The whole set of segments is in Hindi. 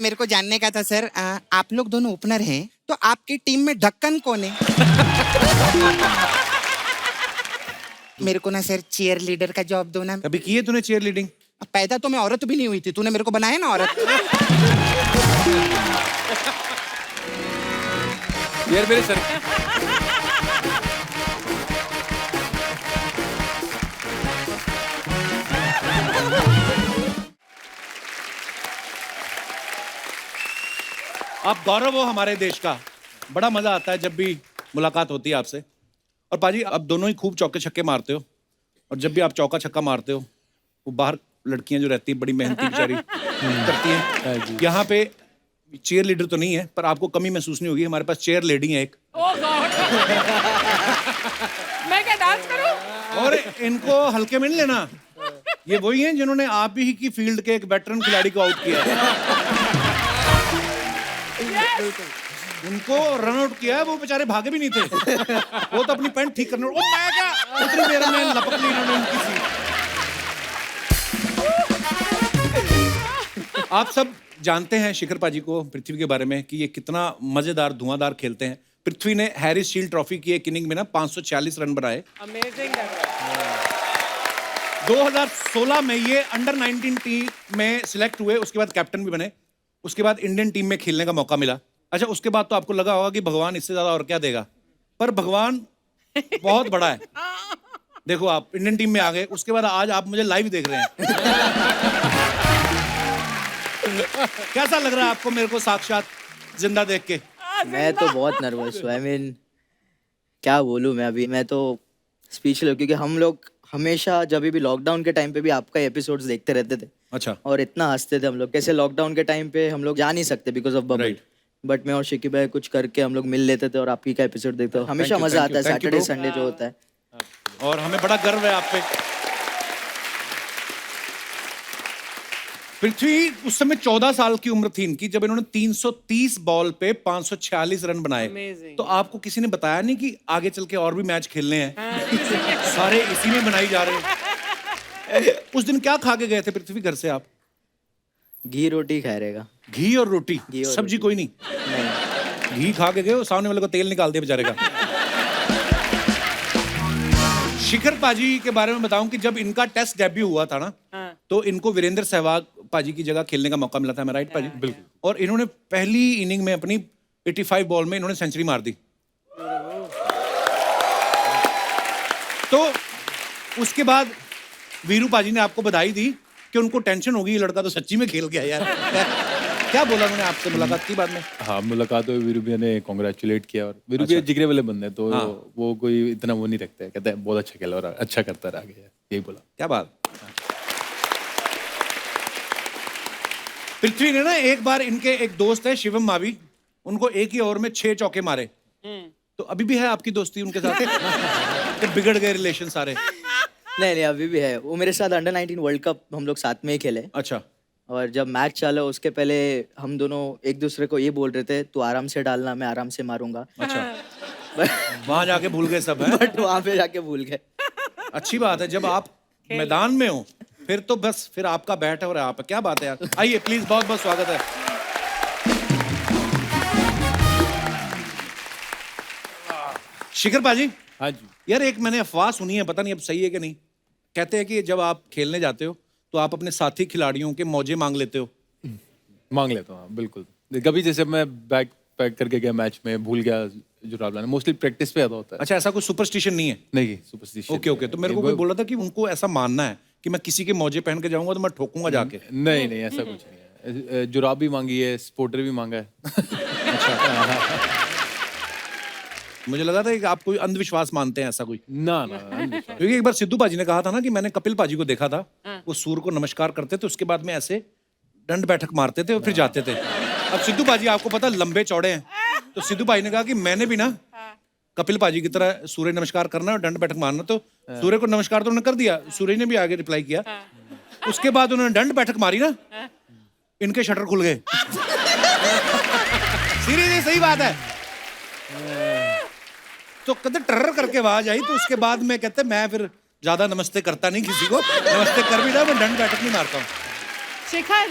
मेरे को जानने का था सर, आप लोग दोनों ओपनर हैं तो आपकी टीम में ढक्कन कौन है? मेरे को ना सर चीयर लीडर का जॉब दो ना। कभी की है तूने चीयर लीडिंग? पैदा तो मैं औरत भी नहीं हुई थी, तूने मेरे को बनाया ना औरत। यार मेरे सर आप गौरव हो हमारे देश का। बड़ा मजा आता है जब भी मुलाकात होती है आपसे। और पाजी आप दोनों ही खूब चौके छक्के मारते हो, और जब भी आप चौका छक्का मारते हो वो बाहर लड़कियां जो रहती हैं बड़ी मेहनती बेचारी करती हैं। यहाँ पे चेयर लीडर तो नहीं है पर आपको कमी महसूस नहीं होगी, हमारे पास चेयर लेडी है एक। मैं क्या डांस करूं? और इनको हल्के में नहीं लेना, ये वही हैं जिन्होंने आप ही की फील्ड के एक वेटरन खिलाड़ी को आउट किया है। उनको रन आउट किया है, वो बेचारे भागे भी नहीं थे। वो तो अपनी पैंट ठीक करने, ओ मैं क्या उतनी देर में लपक ली इन्होंने उनकी सीट। आप सब जानते हैं शिखर पाजी को, पृथ्वी के बारे में कि ये कितना मजेदार धुआंधार खेलते हैं। पृथ्वी ने हैरिस शील्ड ट्रॉफी की एक इनिंग में ना 546 रन बनाए। अमेजिंग। 2016 में ये अंडर 19 टीम में सिलेक्ट हुए, उसके बाद कैप्टन भी बने, उसके बाद इंडियन टीम में खेलने का मौका मिला। अच्छा, उसके बाद तो आपको लगा होगा कि भगवान इससे ज्यादा और क्या देगा, पर भगवान बहुत बड़ा है। देखो आप इंडियन टीम में आ गए, उसके बाद आज आप मुझे लाइव देख रहे हैं। कैसा लग रहा है आपको मेरे को साक्षात जिंदा देख के? मैं तो बहुत नर्वस हूँ। क्या बोलूँ मैं अभी, मैं तो स्पीचलेस, क्योंकि हम लोग हमेशा जब भी लॉकडाउन के टाइम पे भी आपका एपिसोड्स देखते रहते थे। अच्छा। और इतना हंसते थे हम लोग, कैसे लॉकडाउन के टाइम पे हम लोग जा नहीं सकते बिकॉज ऑफ बबल, बट मैं और शिकी भाई कुछ करके हम लोग मिल लेते थे और आपकी का एपिसोड देखते हो। हमेशा मजा आता है सैटरडे संडे जो होता है। और हमें बड़ा गर्व है आप पे। पृथ्वी उस समय 14 साल की उम्र थी इनकी जब इन्होंने 330 बॉल पे 546 रन बनाए। तो आपको किसी ने बताया नहीं कि आगे चल के और भी मैच खेलने हैं? सारे इसी में बनाई जा रहे हैं। उस दिन क्या खा के गए थे पृथ्वी घर से आप? घी रोटी खाए रहेगा। घी और रोटी, सब्जी कोई नहीं? घी खा के गए और सामने वाले को तेल निकाल दिया बेचारे का। शिखर पाजी के बारे में बताऊं कि जब इनका टेस्ट डेब्यू हुआ था ना, तो इनको वीरेंद्र सहवाग पाजी की जगह खेलने का मौका मिला था। मैं राइट पाजी? बिल्कुल। और इन्होंने पहली इनिंग में अपनी 85 बॉल में इन्होंने सेंचुरी मार दी। तो उसके बाद वीरू पाजी ने आपको बधाई दी कि उनको टेंशन होगी ये लड़का तो सच्ची में खेल गया यार। क्या बोला उन्होंने आपसे मुलाकात की बाद में? हाँ, मुलाकात हुई, वीरू भैया ने कॉन्ग्रेचुलेट किया। और वीरू भैया जिगरे वाले बंदे, तो वो कोई इतना वो नहीं रखते, कहते हैं बहुत अच्छा खेला और अच्छा करता रहा गया, यही बोला। क्या बात। पृथ्वी ने ना एक बार, इनके एक दोस्त है शिवम मावी, उनको एक ही ओवर में 6 चौके मारे। तो अभी भी है आपकी दोस्ती उनके साथ? तो बिगड़ गए रिलेशन सारे? नहीं, अभी भी है। वो मेरे साथ अंडर 19 वर्ल्ड कप हम लोग साथ में ही खेले। अच्छा। और जब मैच चला उसके पहले हम दोनों एक दूसरे को ये बोल रहे थे, तू आराम से डालना, मैं आराम से मारूंगा। अच्छा। वहां जाके भूल गए सब है? बट वहां पे जाके भूल गए। अच्छी बात है, जब आप मैदान में हो फिर तो बस फिर आपका बैट है और आप। क्या बात है यार। आइए प्लीज, बहुत बहुत स्वागत है। शिखर पाजी। हाँ जी। यार एक मैंने अफवाह सुनी है, पता नहीं अब सही है कि नहीं, कहते हैं कि जब आप खेलने जाते हो तो आप अपने साथी खिलाड़ियों के मौजे मांग लेते हो। मांग लेता हूँ, बिल्कुल। कभी जैसे मैं बैग पैक करके गया मैच में, भूल गया जुराब लाना, मोस्टली प्रैक्टिस पे होता है। अच्छा, ऐसा कोई सुपरस्टिशन नहीं है? नहीं, सुपरस्टिशन। ओके। तो मेरे को कोई बोला था कि उनको ऐसा मानना है कि मैं किसी के मौजे पहन के जाऊंगा तो मैं ठोकूंगा जाके। नहीं, ऐसा कुछ नहीं है। जुराब भी मांगी है, स्पोर्टर भी मांगा है। अच्छा। मुझे लगा था कि आप कोई अंधविश्वास मानते हैं, ऐसा कोई? ना। क्योंकि एक बार सिद्धू पाजी ने कहा था ना कि मैंने कपिल पाजी को देखा था, वो सूर्य को नमस्कार करते थे, उसके बाद में ऐसे दंड बैठक मारते थे और फिर जाते थे। अब सिद्धू पाजी आपको पता लंबे चौड़े हैं, तो सिद्धू भाई ने कहा कि मैंने भी ना कपिल पाजी की तरह सूर्य नमस्कार करना और दंड बैठक मारना। तो सूर्य को नमस्कार तो उन्होंने कर दिया, सूर्य ने भी आगे रिप्लाई किया। उसके बाद उन्होंने दंड बैठक मारी ना, इनके शटर खुल गए। सीरियसली, सही बात है। तो कहते टर्र करके आवाज आई, तो उसके बाद में कहते मैं फिर ज्यादा नमस्ते करता नहीं किसी को, नमस्ते कर भी जाओ, मैं दंड बैठक नहीं मारता हूँ। शिखर,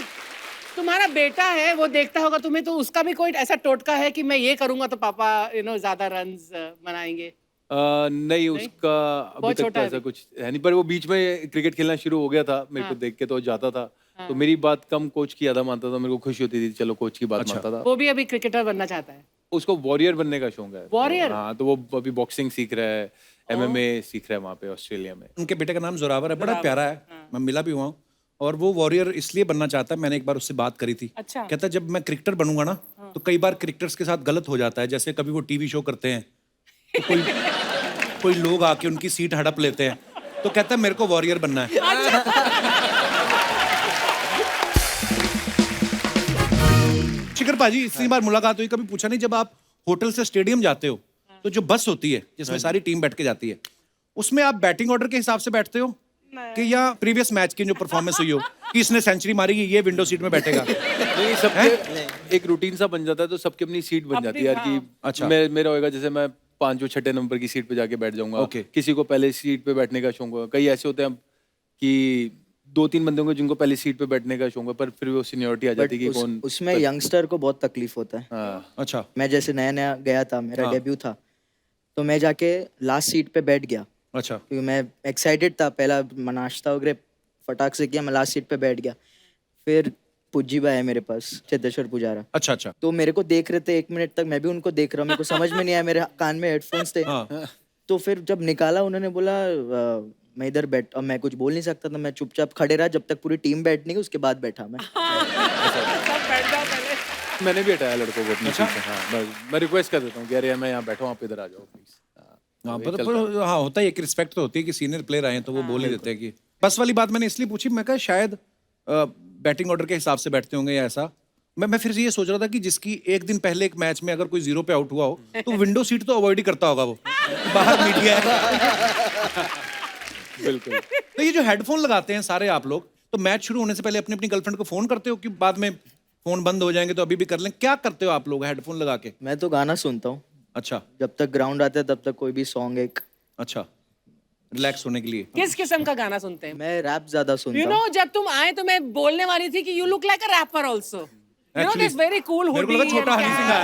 तुम्हारा बेटा है, वो देखता होगा तुम्हें, तो उसका भी कोई ऐसा टोटका है कि मैं ये करूंगा तो पापा ज्यादा रन्स बनाएंगे? नहीं, उसका अभी बहुत तक छोटा तो है ऐसा अभी। कुछ है नहीं, पर वो बीच में क्रिकेट खेलना शुरू हो गया था, मेरे को देख के तो जाता था। तो मेरी बात कम कोच की ज्यादा मानता था, मेरे को खुशी होती थी, चलो कोच की बात मानता था। वो भी अभी क्रिकेटर बनना चाहता है। उसको वॉरियर बनने का शौक है। Warrior? हाँ, तो वो अभी बॉक्सिंग सीख रहा है, MMA सीख रहा है वहाँ पे ऑस्ट्रेलिया में। उनके बेटे का नाम जोरावर है, बड़ा प्यारा है। मैं मिला भी हुआ हूँ। और वो वॉरियर इसलिए बनना चाहता है, मैंने एक बार उससे बात करी थी। अच्छा। कहता है जब मैं क्रिकेटर बनूंगा ना, तो कई बार क्रिकेटर्स के साथ गलत हो जाता है। जैसे कभी वो टीवी शो करते हैं, तो कोई लोग आके उनकी सीट हड़प लेते हैं, तो कहता है मेरे को वॉरियर बनना है। शिखर पाजी, इतनी बार मुलाकात हुई, कभी पूछा नहीं जब आप होटल से स्टेडियम जाते हो, तो जो बस होती है जिसमें सारी टीम बैठ के जाती है, उसमें आप बैटिंग ऑर्डर के हिसाब से बैठते हो कि या प्रीवियस मैच की जो परफॉर्मेंस हुई हो कि इसने सेंचुरी मारी, ये विंडो सीट में बैठेगा? नहीं, सबके एक रूटीन सा बन जाता है, तो सबकी अपनी सीट बन जाती है यार कि अच्छा। मेरा होएगा, जैसे मैं 5 6 नंबर की सीट पे जाके बैठ जाऊंगा। Okay. किसी को पहले सीट पे बैठने का शौक होगा, कई ऐसे होते हैं कि 2 3 बंदे होंगे जिनको पहले सीट पे बैठने का शौक है, पर फिर वो सीनियरिटी आ जाती है कि कौन। उसमें यंगस्टर को बहुत तकलीफ होता है। हाँ, अच्छा। मैं जैसे नया नया गया था, मेरा डेब्यू था, तो मैं जाके लास्ट सीट पे बैठ गया अच्छा। क्योंकि मैं एक्साइटेड था। पहला नाश्ता वगैरह फटाक से किया, मैं लास्ट सीट पे बैठ गया। फिर पुज्जी भाई है मेरे पास, चेतेश्वर पुजारा, अच्छा। अच्छा। तो मेरे को देख रहे थे 1 मिनट तक, मैं भी उनको देख रहा हूँ, मेरे को समझ में नहीं आया, मेरे कान में हेडफोन्स थे। हाँ। तो फिर जब निकाला उन्होंने बोला मैं इधर बैठ, अब मैं कुछ बोल नहीं सकता था, मैं चुपचाप खड़े रहा जब तक पूरी टीम बैठ नहीं गई, उसके बाद बैठा मैं। सब बैठ जाओ पहले। मैंने भी हटाया लड़कों को अपनी सीट से। हाँ, मैं रिक्वेस्ट कर देता हूँ कि अरे मैं यहाँ बैठा हूँ, आप इधर आ जाओ प्लीज। हाँ, हाँ, होता है, एक रिस्पेक्ट तो होती है कि सीनियर प्लेयर आए हैं तो वो बोल ही देते हैं कि। बस वाली बात मैंने इसलिए पूछी, मैं कहा शायद बैटिंग ऑर्डर के हिसाब से बैठते होंगे या ऐसा। मैं फिर से ये सोच रहा था कि जिसकी एक दिन पहले एक मैच में अगर कोई 0 पे आउट हुआ हो, तो विंडो सीट तो अवॉइड ही करता होगा वो, बाहर मीडिया है। बिल्कुल। तो ये जो हेडफोन लगाते हैं सारे आप लोग, तो मैच शुरू होने से पहले अपनी अपनी गर्लफ्रेंड को फोन करते हो कि बाद में फोन बंद हो जाएंगे तो अभी भी कर लें? क्या करते हो आप लोग हेडफोन लगा के? मैं तो गाना सुनता हूँ, अच्छा। जब तक ग्राउंड आता है तब तक कोई भी सॉन्ग एक। अच्छा, रिलैक्स होने के लिए। किस किस्म का गाना सुनते हैं? मैं रैप ज्यादा सुनता यू हूँ। नो, जब तुम आए तो मैं बोलने वाली थी कि you look like a rapper also. You know this very cool मेरे को हुडी। लगा छोटा हनी सिंह आया।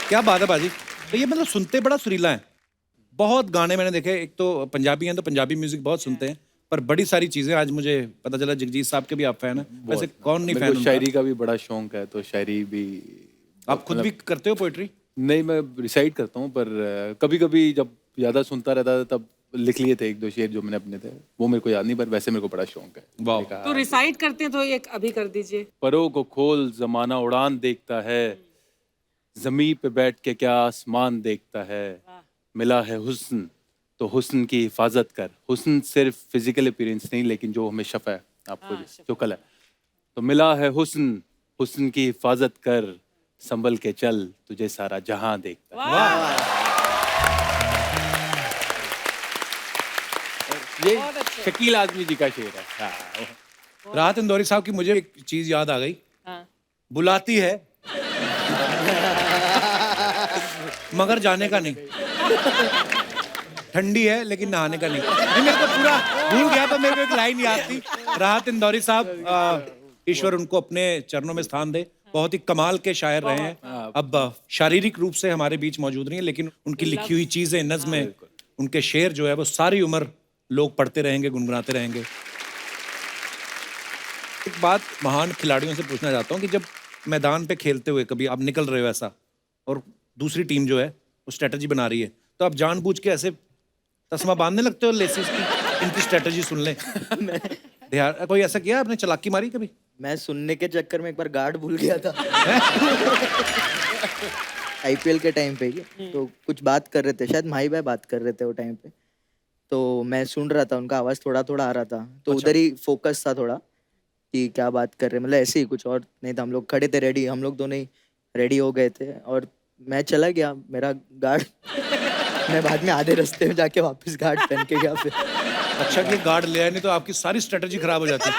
क्या बात है बाजी। तो ये मतलब सुनते बड़ा सुरीला है। बहुत गाने मैंने देखे, एक तो पंजाबी हैं तो पंजाबी म्यूजिक बहुत सुनते हैं, पर बड़ी सारी चीजें आज मुझे पता चला जगजीत साहब के भी आप फैन हैं। वैसे कौन नहीं मेरे फैन को उनका? शायरी का भी बड़ा शौक है, तो शायरी भी। आप खुद भी करते हो पोएट्री? नहीं, मैं रिसाइट करता हूँ, पर कभी कभी जब ज्यादा सुनता रहता था तब लिख लिए थे 1 2 शेर जो मैंने अपने थे, वो मेरे को याद नहीं, पर वैसे मेरे को बड़ा शौक है। वाह। तो रिसाइट करते हैं तो एक अभी कर दीजिए। परों को खोल जमाना उड़ान देखता है, जमीन पे बैठ के क्या आसमान देखता है, मिला है हुस्न तो हुस्न की हिफाजत कर। हुस्न सिर्फ फिजिकल अपीयरेंस नहीं, लेकिन जो हमें शफ़ा है आपको जो कल है, तो मिला है हुस्न, हुस्न की हिफाजत कर, संभल के चल तुझे सारा जहां देखता है। ये शकील आजमी जी का शेर है। हाँ। राहत इंदौरी साहब की मुझे एक चीज याद आ गई। हाँ। बुलाती है मगर जाने का नहीं, ठंडी है लेकिन नहाने का नहीं। ये मेरे को पूरा भूल गया, तो मेरे को एक लाइन याद थी। राहत इंदौरी साहब, ईश्वर उनको अपने चरणों में स्थान दे, बहुत ही कमाल के शायर रहे हैं। अब शारीरिक रूप से हमारे बीच मौजूद नहीं है, लेकिन उनकी लिखी हुई चीजें, नज़्में, उनके शेर जो है वो सारी उम्र लोग पढ़ते रहेंगे, गुनगुनाते रहेंगे। एक बात महान खिलाड़ियों से पूछना चाहता हूँ कि जब मैदान पे खेलते हुए कभी आप निकल रहे हो ऐसा, और दूसरी टीम जो है वो स्ट्रेटजी बना रही है, तो आप जानबूझ के ऐसे तस्मा बांधने लगते हो लेसिस की, इनकी स्ट्रेटजी सुन लें? कोई ऐसा किया आपने, चालाकी मारी कभी? मैं सुनने के चक्कर में एक बार गार्ड भूल गया था। IPL के टाइम पे ही, तो कुछ बात कर रहे थे, शायद माही भाई बात कर रहे थे वो टाइम पे, तो मैं सुन रहा था, उनका आवाज थोड़ा थोड़ा आ रहा था, तो उधर ही फोकस था थोड़ा कि क्या बात कर रहे हैं, मतलब ऐसे ही, कुछ और नहीं था। हम लोग खड़े थे रेडी, हम लोग दोनों ही रेडी हो गए थे, और मैं चला गया, मेरा गार्ड मैं बाद में आधे रास्ते में जाके वापस गार्ड पहन के गया फिर। अच्छा कि गार्ड ले आए, नहीं तो आपकी सारी स्ट्रेटजी खराब हो जाती।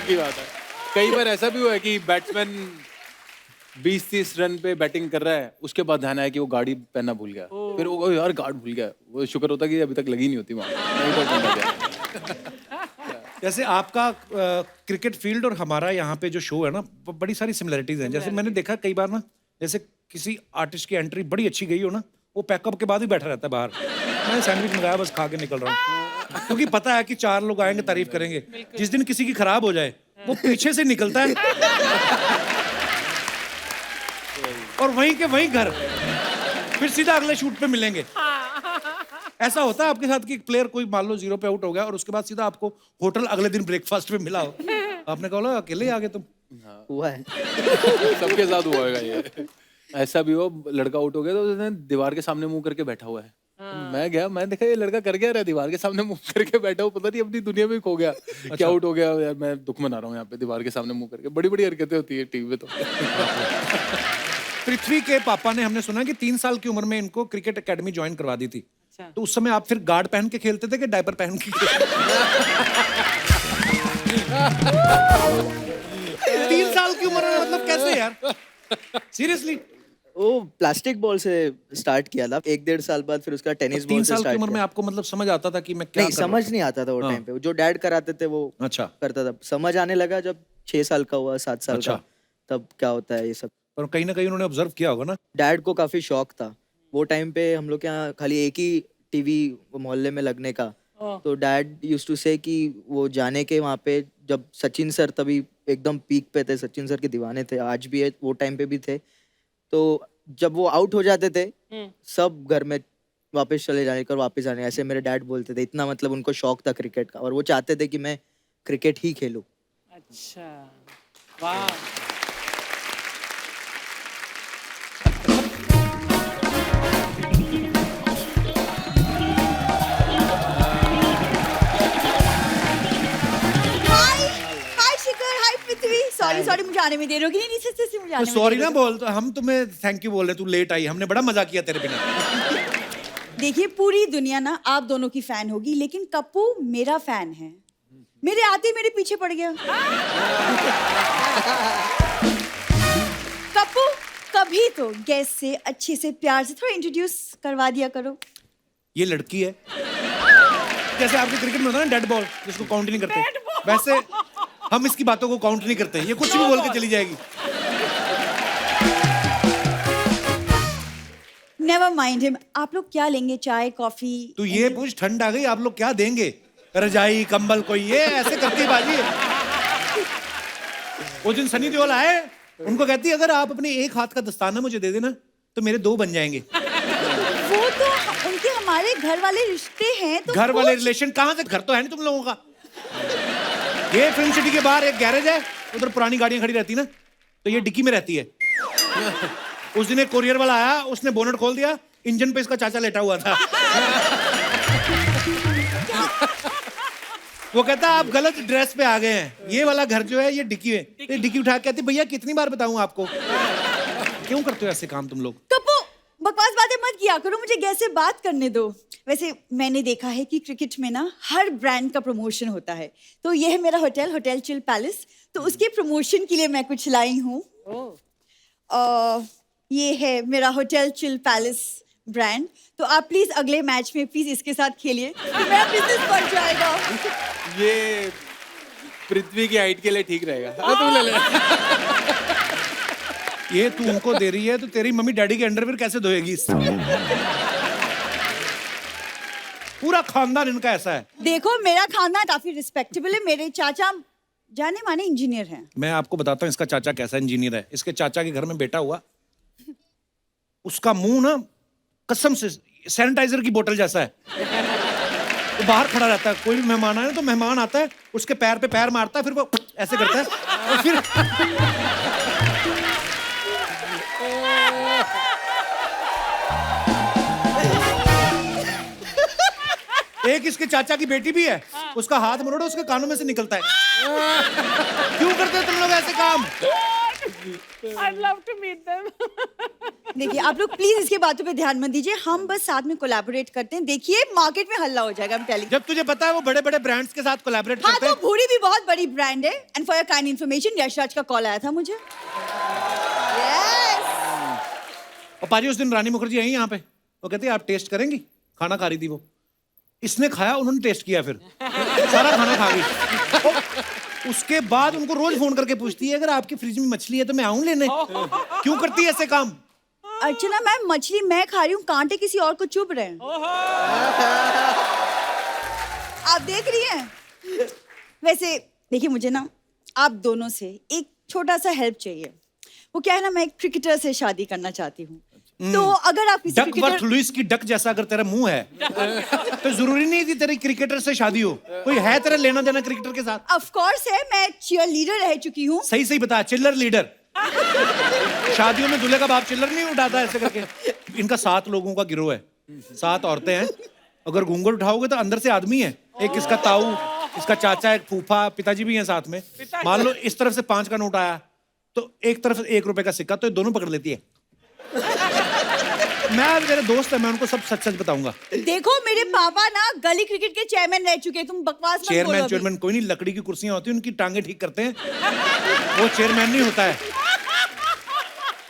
की बात है। कई बार ऐसा भी हुआ है कि बैट्समैन 20-30 रन पे बैटिंग कर रहा है, उसके बाद ध्यान आया कि वो गाड़ी पहनना भूल गया, फिर वो यार गार्ड भूल गया, वो शुक्र होता कि अभी तक लगी नहीं होती वहाँ, नहीं तो बंदा गया। जैसे आपका क्रिकेट फील्ड और हमारा यहाँ पे जो शो है ना, बड़ी सारी सिमिलरिटीज हैं। जैसे मैंने देखा कई बार ना, जैसे किसी आर्टिस्ट की एंट्री बड़ी अच्छी गई हो ना, वो पैकअप के बाद ही बैठा रहता है बाहर। मैं सैंडविच मंगाया, बस खा के निकल रहा हूँ, क्योंकि पता है कि 4 लोग आएंगे, तारीफ करेंगे। जिस दिन किसी की खराब हो जाए, वो पीछे से निकलता है और वहीं के वहीं घर, फिर सीधा अगले शूट पे मिलेंगे। ऐसा होता है आपके साथ कि एक प्लेयर कोई मान लो 0 पे आउट हो गया और उसके बाद सीधा आपको होटल अगले दिन ब्रेकफास्ट पे मिला हो, आपने कहा "लो, अकेले आ गए तुम"? हुआ है। सबके साथ हुआ होगा ये। ऐसा भी हो, लड़का आउट हो गया तो उसने दीवार के सामने मुंह करके बैठा हुआ है। मैं गया, मैं देखा ये लड़का कर क्या रहा है, दीवार के सामने मुंह करके बैठा हो, पता नहीं अपनी दुनिया में खो गया। क्या आउट हो गया यार, मैं दुख मना रहा हूँ यहाँ पे दीवार के सामने मुंह करके। बड़ी बड़ी हरकतें होती है टीवी पे तो। पृथ्वी के पापा ने, हमने सुना कि 3 साल की उम्र में इनको क्रिकेट एकेडमी ज्वाइन करवा दी थी। तो उस समय आप फिर गार्ड पहन के खेलते थे कि डायपर पहन के खेलते थे? 3 साल की उम्र में, मतलब कैसे यार, सीरियसली? वो प्लास्टिक बॉल से स्टार्ट किया था, 1-1.5 साल बाद फिर उसका टेनिस बॉल 3 से साल की स्टार्ट उम्र में किया। आपको मतलब समझ आता था कि मैं क्या नहीं, कर रहा समझ नहीं आता था वो टाइम पे। जो डैड कराते थे वो हूं? अच्छा, करता था। समझ आने लगा जब 6 साल का हुआ, 7 साल अच्छा। का, तब क्या होता है ये सब। पर कहीं ना कहीं उन्होंने ऑब्जर्व किया होगा ना। डैड को काफी शौक था। वो टाइम पे हम लोग के यहाँ खाली एक ही टीवी मोहल्ले में लगने का। तो डैड यूज्ड टू से कि वो जाने के वहाँ पे, जब सचिन सर तभी एकदम पीक पे थे, सचिन सर के दीवाने थे, आज भी है, वो टाइम पे भी थे। तो जब वो आउट हो जाते थे, सब घर में वापस चले जाने का, वापस आने, ऐसे मेरे डैड बोलते थे। इतना मतलब उनको शौक था क्रिकेट का, और वो चाहते थे कि मैं क्रिकेट ही खेलूं। अच्छा, वाह। हाय हाय शिखर, हाय पृथ्वी। सॉरी मुझे आने में देर होगी। नहीं सच मुझे आने में सॉरी देर ना होगी। बोल, तो हम तुम्हें थैंक यू बोल रहे, तू लेट आई, हमने बड़ा मजा किया तेरे बिना। देखिए, पूरी दुनिया ना आप दोनों की फैन होगी, लेकिन कप्पू मेरा फैन है। मेरे आते ही मेरे पीछे पड़ गया। कप्पू, कभी तो गेस्ट से अच्छे से प्यार से थोड़ा इंट्रोड्यूस करवा दिया करो। ये लड़की है, जैसे आपके क्रिकेट में होता है ना डेड बॉल, जिसको काउंट नहीं करते, वैसे हम इसकी बातों को काउंट नहीं करते। ये कुछ भी बोल के चली जाएगी। Never mind him. आप लोग क्या लेंगे, चाय कॉफी? तू ये पूछ, ठंड आ गई, आप लोग क्या देंगे? रजाई कंबल कोई, ये ऐसे करती बाजी है। वो दिन सनी देओल आए, उनको कहती अगर आप अपने एक हाथ का दस्ताना मुझे दे देना तो मेरे 2 बन जाएंगे। वो तो उनके हमारे घर वाले रिश्ते हैं। तो घर वाले कुछ- रिलेशन कहाँ से? घर तो है नहीं तुम लोगों का। ये फिल्म सिटी के बाहर एक गैरेज है, उधर पुरानी गाड़ियां खड़ी रहती ना, तो ये डिक्की में रहती है। उस दिन एक कोरियर वाला आया, उसने बोनट खोल दिया, इंजन पे इसका चाचा लेटा हुआ था। वो कहता आप गलत ड्रेस पे आ गए हैं, ये वाला घर जो है ये डिक्की है। ये डिक्की उठा के कहती भैया कितनी बार बताऊं आपको? क्यों करते हो ऐसे काम तुम लोग? कप्पू, बकवास बातें मत किया करो, मुझे गैस से बात करने दो। वैसे मैंने देखा है कि क्रिकेट में ना हर ब्रांड का प्रमोशन होता है। तो ये है मेरा होटल, होटल चिल पैलेस। तो उसके प्रमोशन के लिए मैं कुछ लाई हूँ। ये है मेरा होटल चिल पैलेस ब्रांड। तो आप प्लीज अगले मैच में प्लीज इसके साथ खेलिए, तो मेरा बिजनेस बढ़ जाएगा। ये पृथ्वी की हाइट के लिए ठीक रहेगा। हाँ, तू ले ले। ये तू उनको दे रही है तो तेरी मम्मी डैडी के अंडरवियर कैसे धोएगी इससे? पूरा खानदान इनका ऐसा है। देखो, मेरा खानदान काफी रिस्पेक्टेबल है। मेरे चाचा जाने माने इंजीनियर हैं। मैं आपको बताता हूँ इसका चाचा कैसा इंजीनियर है। इसके चाचा के घर में बेटा हुआ, उसका मुंह ना कसम से सैनिटाइजर की बोतल जैसा है। वो बाहर खड़ा रहता है, कोई भी मेहमान आए ना, तो मेहमान आता है उसके पैर पे पैर मारता है, फिर वो ऐसे करता है और फिर एक इसके चाचा की बेटी भी है, उसका हाथ मरोड़ो उसके कानों में से निकलता है। क्यों करते हो तुम लोग ऐसे काम? I'd love to meet them. देखिए, आप लोग प्लीज इसके बातों पे ध्यान मत दीजिए। हम बस साथ में कोलैबोरेट करते हैं। देखिए, मार्केट में हल्ला हो जाएगा। I'm telling you। जब तुझे पता है वो बड़े बड़े ब्रांड्स के साथ कोलैबोरेट हाँ, करते तो हैं। भूरी भी बहुत बड़ी ब्रांड है। And for your kind information, Yashraj का कॉल आया था मुझे। Yes। और पाजी उस दिन रानी मुखर्जी आई यहाँ पे, वो कहती है आप टेस्ट करेंगी? खाना खा रही थी वो, इसने खाया, उन्होंने टेस्ट किया फिर। सारा खाना खा गई। और उसके बाद उनको रोज फोन करके पूछती है अगर आपकी फ्रिज में मछली है तो मैं आऊं लेने। क्यों करती है ऐसे काम? अर्चना मैम, मछली मैं खा रही हूँ, कांटे किसी और को चुभ रहे हैं। आप देख रही हैं? वैसे देखिए, मुझे ना आप दोनों से एक छोटा सा हेल्प चाहिए। वो क्या है ना, मैं एक क्रिकेटर से शादी करना चाहती हूँ। तो अगर आप किसी डकवर्थ क्रिकेटर, लुइस की डक जैसा अगर तेरा मुंह है तो जरूरी नहीं थी तेरी क्रिकेटर से शादी हो। कोई है तेरा लेना देना क्रिकेटर के साथ? ऑफ कोर्स है, मैं चीयर लीडर रह चुकी हूँ। सही सही बता, चिल्लर लीडर। शादियों में दूल्हे का बाप चिल्लर नहीं उठाता ऐसे करके। इनका 7 लोगों का गिरोह है, 7 औरतें हैं। अगर घूंघट उठाओगे तो अंदर से आदमी है। एक इसका ताऊ, इसका चाचा, एक फूफा, पिताजी भी हैं साथ में। मान लो इस तरफ से 5 का नोट आया तो एक तरफ से 1 रुपए का सिक्का, तो ये दोनों पकड़ लेती है। मैं मेरे दोस्त है, मैं उनको सब सच सच बताऊंगा। देखो, मेरे पापा ना गली क्रिकेट के चेयरमैन रह चुके हैं। तुम बकवास मत बोलो अभी। चेयरमैन कोई नहीं, लकड़ी की कुर्सियां होती हैं, उनकी टांगे ठीक करते हैं। वो चेयरमैन नहीं होता है।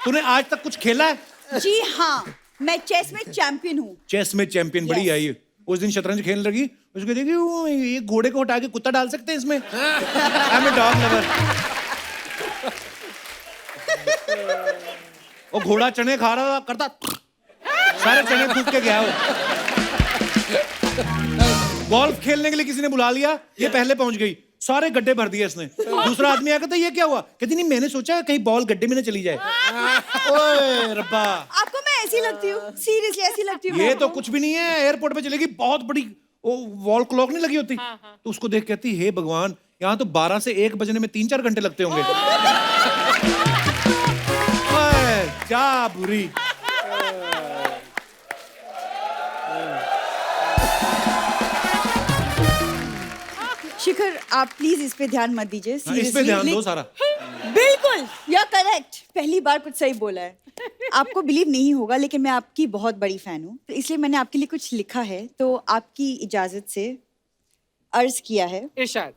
तूने आज तक कुछ खेला है? जी हाँ, मैं चेस में चैंपियन हूँ। चेस में चैंपियन, बड़ी आई है। उस दिन शतरंज खेलने लगी, उसको देखी वो ये घोड़े को हटा के कुत्ता डाल सकते हैं इसमें। I am a dog lover. वो घोड़ा चने खा रहा करता, सारे चने फूक के गया वो। गोल्फ खेलने के लिए किसी ने बुला लिया, ये पहले पहुंच गई, सारे गड्ढे भर दिए इसने। दूसरा आदमी आया, कहता ये क्या हुआ? कहती नहीं, मैंने सोचा कहीं बॉल गड्ढे में ना चली जाए। ओए रब्बा, आपको मैं ऐसी लगती हूँ? सीरियसली ऐसी लगती हूँ? ये तो कुछ भी नहीं है। एयरपोर्ट पे चलेगी, बहुत बड़ी वो वॉल क्लॉक नहीं लगी होती, तो उसको देख कहती हे भगवान, यहाँ तो 12 से 1 बजने में 3-4 घंटे लगते होंगे। ओए, क्या बुरी। शिखर, आप प्लीज इस पे ध्यान मत दीजिए। हाँ, इस पे seriously, ध्यान दो सारा। बिल्कुल, यू आर करेक्ट। पहली बार कुछ सही बोला है। आपको बिलीव नहीं होगा, लेकिन मैं आपकी बहुत बड़ी फैन हूँ, तो इसलिए मैंने आपके लिए कुछ लिखा है। तो आपकी इजाजत से अर्ज किया है। इरशाद।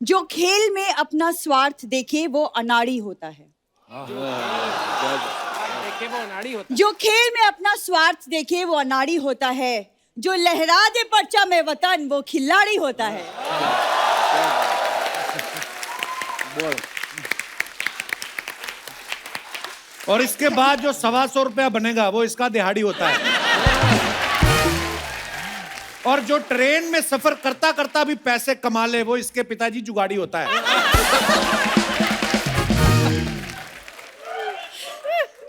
जो खेल में अपना स्वार्थ देखे वो अनाड़ी होता है। देखे वो नाड़ी होता। जो खेल में अपना स्वार्थ देखे वो अनाड़ी होता है। जो लहरा दे परचा में वतन वो खिलाड़ी होता है। और इसके बाद जो 125 रुपया बनेगा वो इसका दिहाड़ी होता है। और जो ट्रेन में सफर करता करता भी पैसे कमा ले वो इसके पिताजी जुगाड़ी होता है।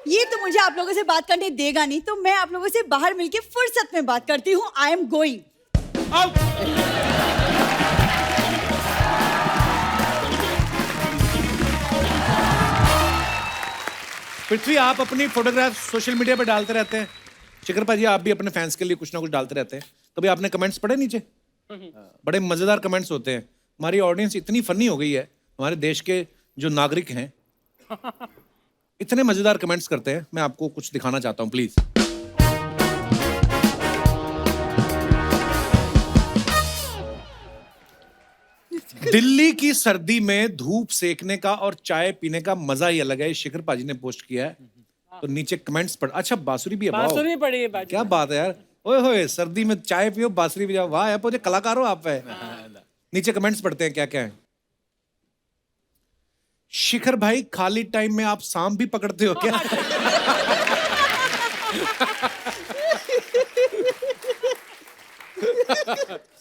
ये तो मुझे आप लोगों से बात करने देगा नहीं, तो मैं आप लोगों से बाहर मिलके फुर्सत में बात करती हूँ। I am going. पृथ्वी, आप अपनी फोटोग्राफ सोशल मीडिया पे डालते रहते हैं। शिखर भाजी, आप भी अपने फैंस के लिए कुछ ना कुछ डालते रहते हैं। कभी आपने कमेंट्स पढ़े नीचे? बड़े मजेदार कमेंट्स होते हैं। हमारी ऑडियंस इतनी फनी हो गई है, हमारे देश के जो नागरिक हैं इतने मजेदार कमेंट्स करते हैं। मैं आपको कुछ दिखाना चाहता हूं, प्लीज। दिल्ली की सर्दी में धूप सेकने का और चाय पीने का मजा ही अलग है। शिखर पाजी ने पोस्ट किया है, तो नीचे कमेंट्स पढ़। अच्छा, बांसुरी भी है। वाह, बांसुरी पड़ी है बाजी। क्या बात है यार। ओए होए, सर्दी में चाय पियो, बांसुरी बजाओ। वाह यार, मुझे कलाकार हो आप है। नीचे कमेंट्स पढ़ते हैं क्या क्या है। शिखर भाई, खाली टाइम में आप सांप भी पकड़ते हो क्या?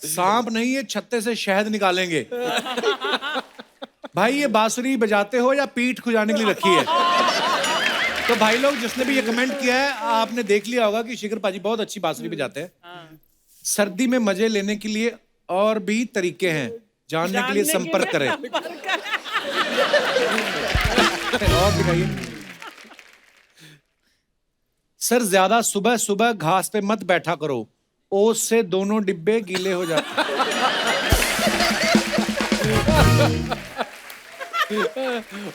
सांप नहीं, ये छत्ते से शहद निकालेंगे। भाई, ये बांसुरी बजाते हो या पीठ खुजाने के लिए रखी है? तो भाई लोग, जिसने भी ये कमेंट किया है, आपने देख लिया होगा कि शिखर पाजी बहुत अच्छी बांसुरी बजाते हैं। सर्दी में मजे लेने के लिए और भी तरीके हैं, जानने के लिए संपर्क करें। और दिखाइए। सर, ज्यादा सुबह सुबह घास पे मत बैठा करो, ओस से दोनों डिब्बे गीले हो जाते।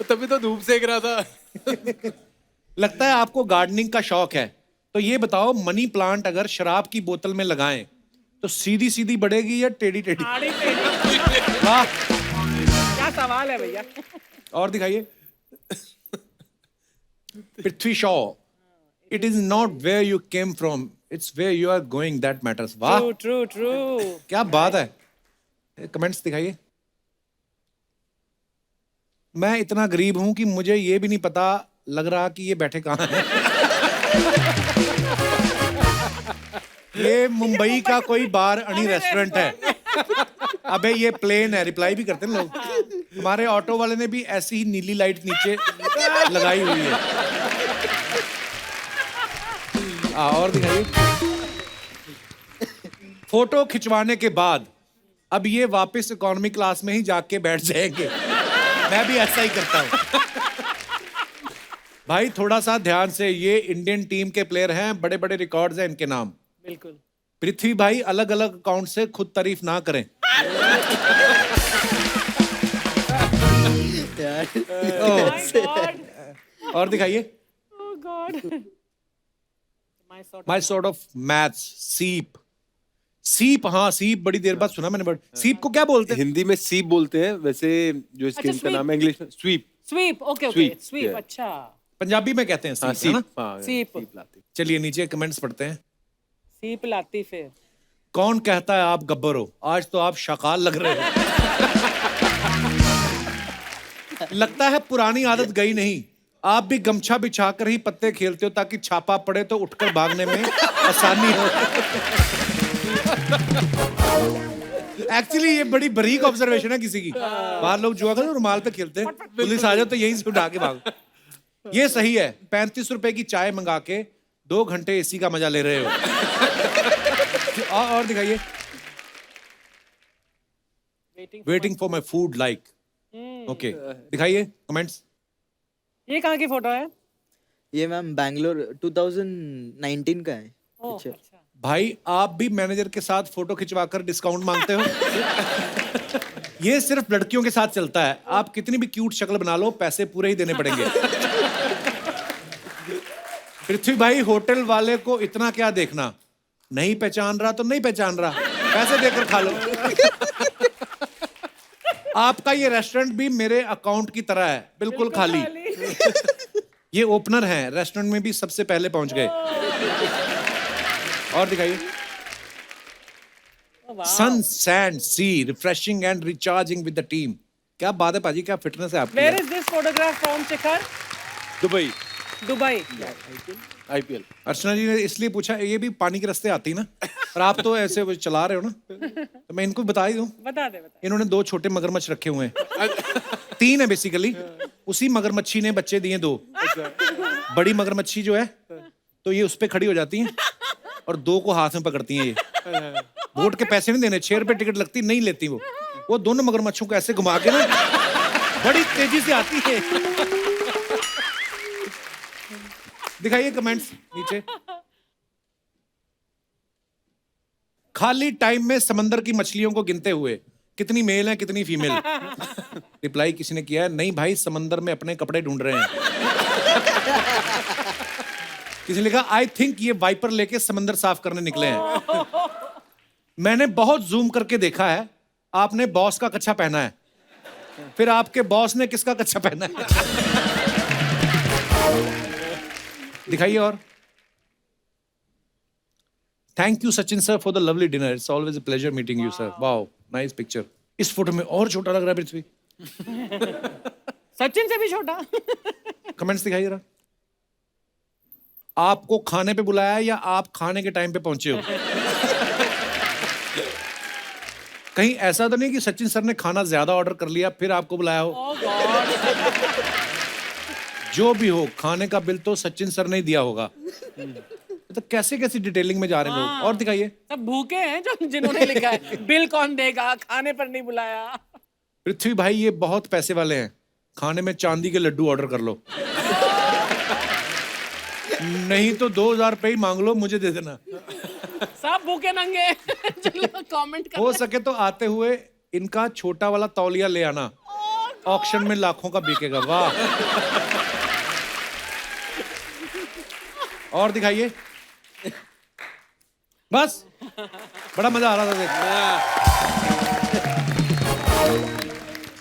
तभी तो धूप सेक रहा था। लगता है आपको गार्डनिंग का शौक है, तो ये बताओ, मनी प्लांट अगर शराब की बोतल में लगाएं तो सीधी सीधी बढ़ेगी या टेढ़ी टेढ़ी? वाह, क्या सवाल है भैया। और दिखाइए। Prithvi Shaw, it is not where you came from, it's where you are going that matters. वाह, ट्रू ट्रू ट्रू। क्या बात है। कमेंट्स दिखाइए। मैं इतना गरीब हूं कि मुझे ये भी नहीं पता लग रहा कि ये बैठे कहाँ हैं। ये मुंबई का कोई बार अनी रेस्टोरेंट है। अबे ये प्लेन है, रिप्लाई भी करते हैं लोग। हमारे ऑटो वाले ने भी ऐसी ही नीली लाइट नीचे लगाई हुई है। और दिखाइए। फोटो खिंचवाने के बाद अब ये वापस इकोनॉमी क्लास में ही जाके बैठ जाएंगे। मैं भी ऐसा ही करता हूं। भाई थोड़ा सा ध्यान से, ये इंडियन टीम के प्लेयर हैं, बड़े बड़े रिकॉर्ड्स हैं इनके नाम। बिल्कुल। पृथ्वी भाई अलग अलग अकाउंट से खुद तारीफ ना करें। और दिखाइए। माई सॉर्ट ऑफ मैथ्स, सीप। सीप, हाँ सीप बड़ी देर बाद सुना मैंने, बट सीप को क्या बोलते हैं? हिंदी में सीप बोलते हैं, वैसे जो इसके अच्छा, इनका नाम है इंग्लिश में sweep. Sweep, okay okay, Sweep, sweep, yeah. अच्छा। पंजाबी में कहते हैं हाँ सीप, है ना? सीप, हाँ सीप। सीप लाती। चलिए नीचे कमेंट्स पढ़ते हैं। सीप लाती फिर। कौन कहता है आप गब्बर हो? आज तो आप शकाल लग रहे हो। लगता है पुरानी आदत गई नहीं। आप भी गमछा बिछाकर ही पत्ते खेलते हो ताकि छापा पड़े तो उठकर भागने में आसानी हो। एक्चुअली ये बड़ी बरीक ऑब्जर्वेशन है किसी की। बाहर लोग जुआ खेलते रुमाल पे खेलते हैं, पुलिस आ जाए तो यहीं से उठा के भाग। ये सही है, 35 रुपए की चाय मंगा के 2 घंटे एसी का मजा ले रहे हो। और दिखाइए। Waiting for my food like. Okay दिखाइए कमेंट्स। ये कहाँ की फोटो है? ये मैम बैंगलोर 2019 का है ओह, पिक्चर। अच्छा। भाई आप भी मैनेजर के साथ फोटो खिंचवाकर डिस्काउंट मांगते हो? ये सिर्फ लड़कियों के साथ चलता है। आप कितनी भी क्यूट शक्ल बना लो, पैसे पूरे ही देने पड़ेंगे। पृथ्वी भाई होटल वाले को इतना क्या देखना, नहीं पहचान रहा तो नहीं पहचान रहा, पैसे देकर खा लो। आपका ये रेस्टोरेंट भी मेरे अकाउंट की तरह है, बिल्कुल खाली। ये ओपनर हैं, रेस्टोरेंट में भी सबसे पहले पहुंच गए। और दिखाइए। Sun, sand, sea, refreshing and recharging with the team. क्या बात है पाजी, क्या फिटनेस है आपकी। Where is this photograph from, Shikhar? Dubai Dubai. IPL. Archana ji ने इसलिए पूछा, ये भी पानी के रास्ते आती ना, और आप तो ऐसे वो चला रहे हो ना, तो मैं इनको बता ही दूं। बता दे। इन्होंने 2 छोटे मगरमच्छ रखे हुए हैं। 3 है बेसिकली। उसी मगरमच्छी ने बच्चे दिए 2। बड़ी मगरमच्छी जो है तो ये उस पे खड़ी हो जाती है और 2 को हाथ में पकड़ती हैं। ये वोट के पैसे नहीं देने, 6 रुपए टिकट लगती, नहीं लेती वो दोनों मगरमच्छों को ऐसे घुमा के ना बड़ी तेजी से आती है। दिखाइए कमेंट्स नीचे। खाली टाइम में समंदर की मछलियों को गिनते हुए कितनी मेल है कितनी फीमेल। रिप्लाई किसी ने किया है, नहीं भाई समंदर में अपने कपड़े ढूंढ रहे हैं। किसी ने लिखा, आई थिंक ये वाइपर लेके समंदर साफ करने निकले हैं। मैंने बहुत जूम करके देखा है, आपने बॉस का कच्छा पहना है, फिर आपके बॉस ने किसका कच्छा पहना है? दिखाइए। और thank you Sachin sir for the lovely dinner, it's always a pleasure meeting you sir. Wow nice picture. इस फोटो में और छोटा लग रहा है पृथ्वी। सचिन से भी छोटा। कमेंट्स दिखाइए जरा। आपको खाने पे बुलाया या आप खाने के टाइम पे पहुंचे हो? कहीं ऐसा तो नहीं कि सचिन सर ने खाना ज्यादा ऑर्डर कर लिया फिर आपको बुलाया हो? Oh God. जो भी हो, खाने का बिल तो सचिन सर ने ही दिया होगा। तो कैसे कैसी डिटेलिंग में जा रहे हैं लोग। और दिखाइए। सब भूखे हैं जो जिन्होंने लिखा है बिल कौन देगा, खाने पर नहीं बुलाया। पृथ्वी भाई ये बहुत पैसे वाले हैं, खाने में चांदी के लड्डू ऑर्डर कर लो। नहीं तो 2000 रुपए ही मांग लो, मुझे दे देना। सब भूखे नंगे। चलो कमेंट कर। हो सके तो आते हुए इनका छोटा वाला तौलिया ले आना, ऑक्शन में लाखों का बिकेगा। वाह। और दिखाइए। बस बड़ा मजा आ रहा था देख।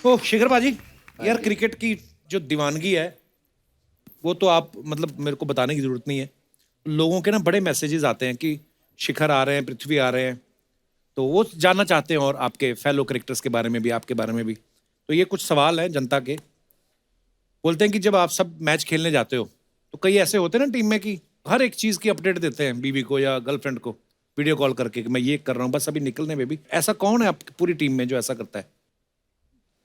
ओह शिखर बाजी, यार क्रिकेट की जो दीवानगी है वो तो आप मतलब मेरे को बताने की जरूरत नहीं है। लोगों के ना बड़े मैसेजेस आते हैं कि शिखर आ रहे हैं, पृथ्वी आ रहे हैं, तो वो जानना चाहते हैं और आपके फेलो कैरेक्टर्स के बारे में भी, आपके बारे में भी। तो ये कुछ सवाल हैं जनता के। बोलते हैं कि जब आप सब मैच खेलने जाते हो तो कई ऐसे होते हैं ना टीम में कि हर एक चीज की अपडेट देते हैं बीवी को या गर्लफ्रेंड को वीडियो कॉल करके कि मैं ये कर रहा हूँ बस अभी निकलने में भी। ऐसा कौन है आपकी पूरी टीम में जो ऐसा करता है?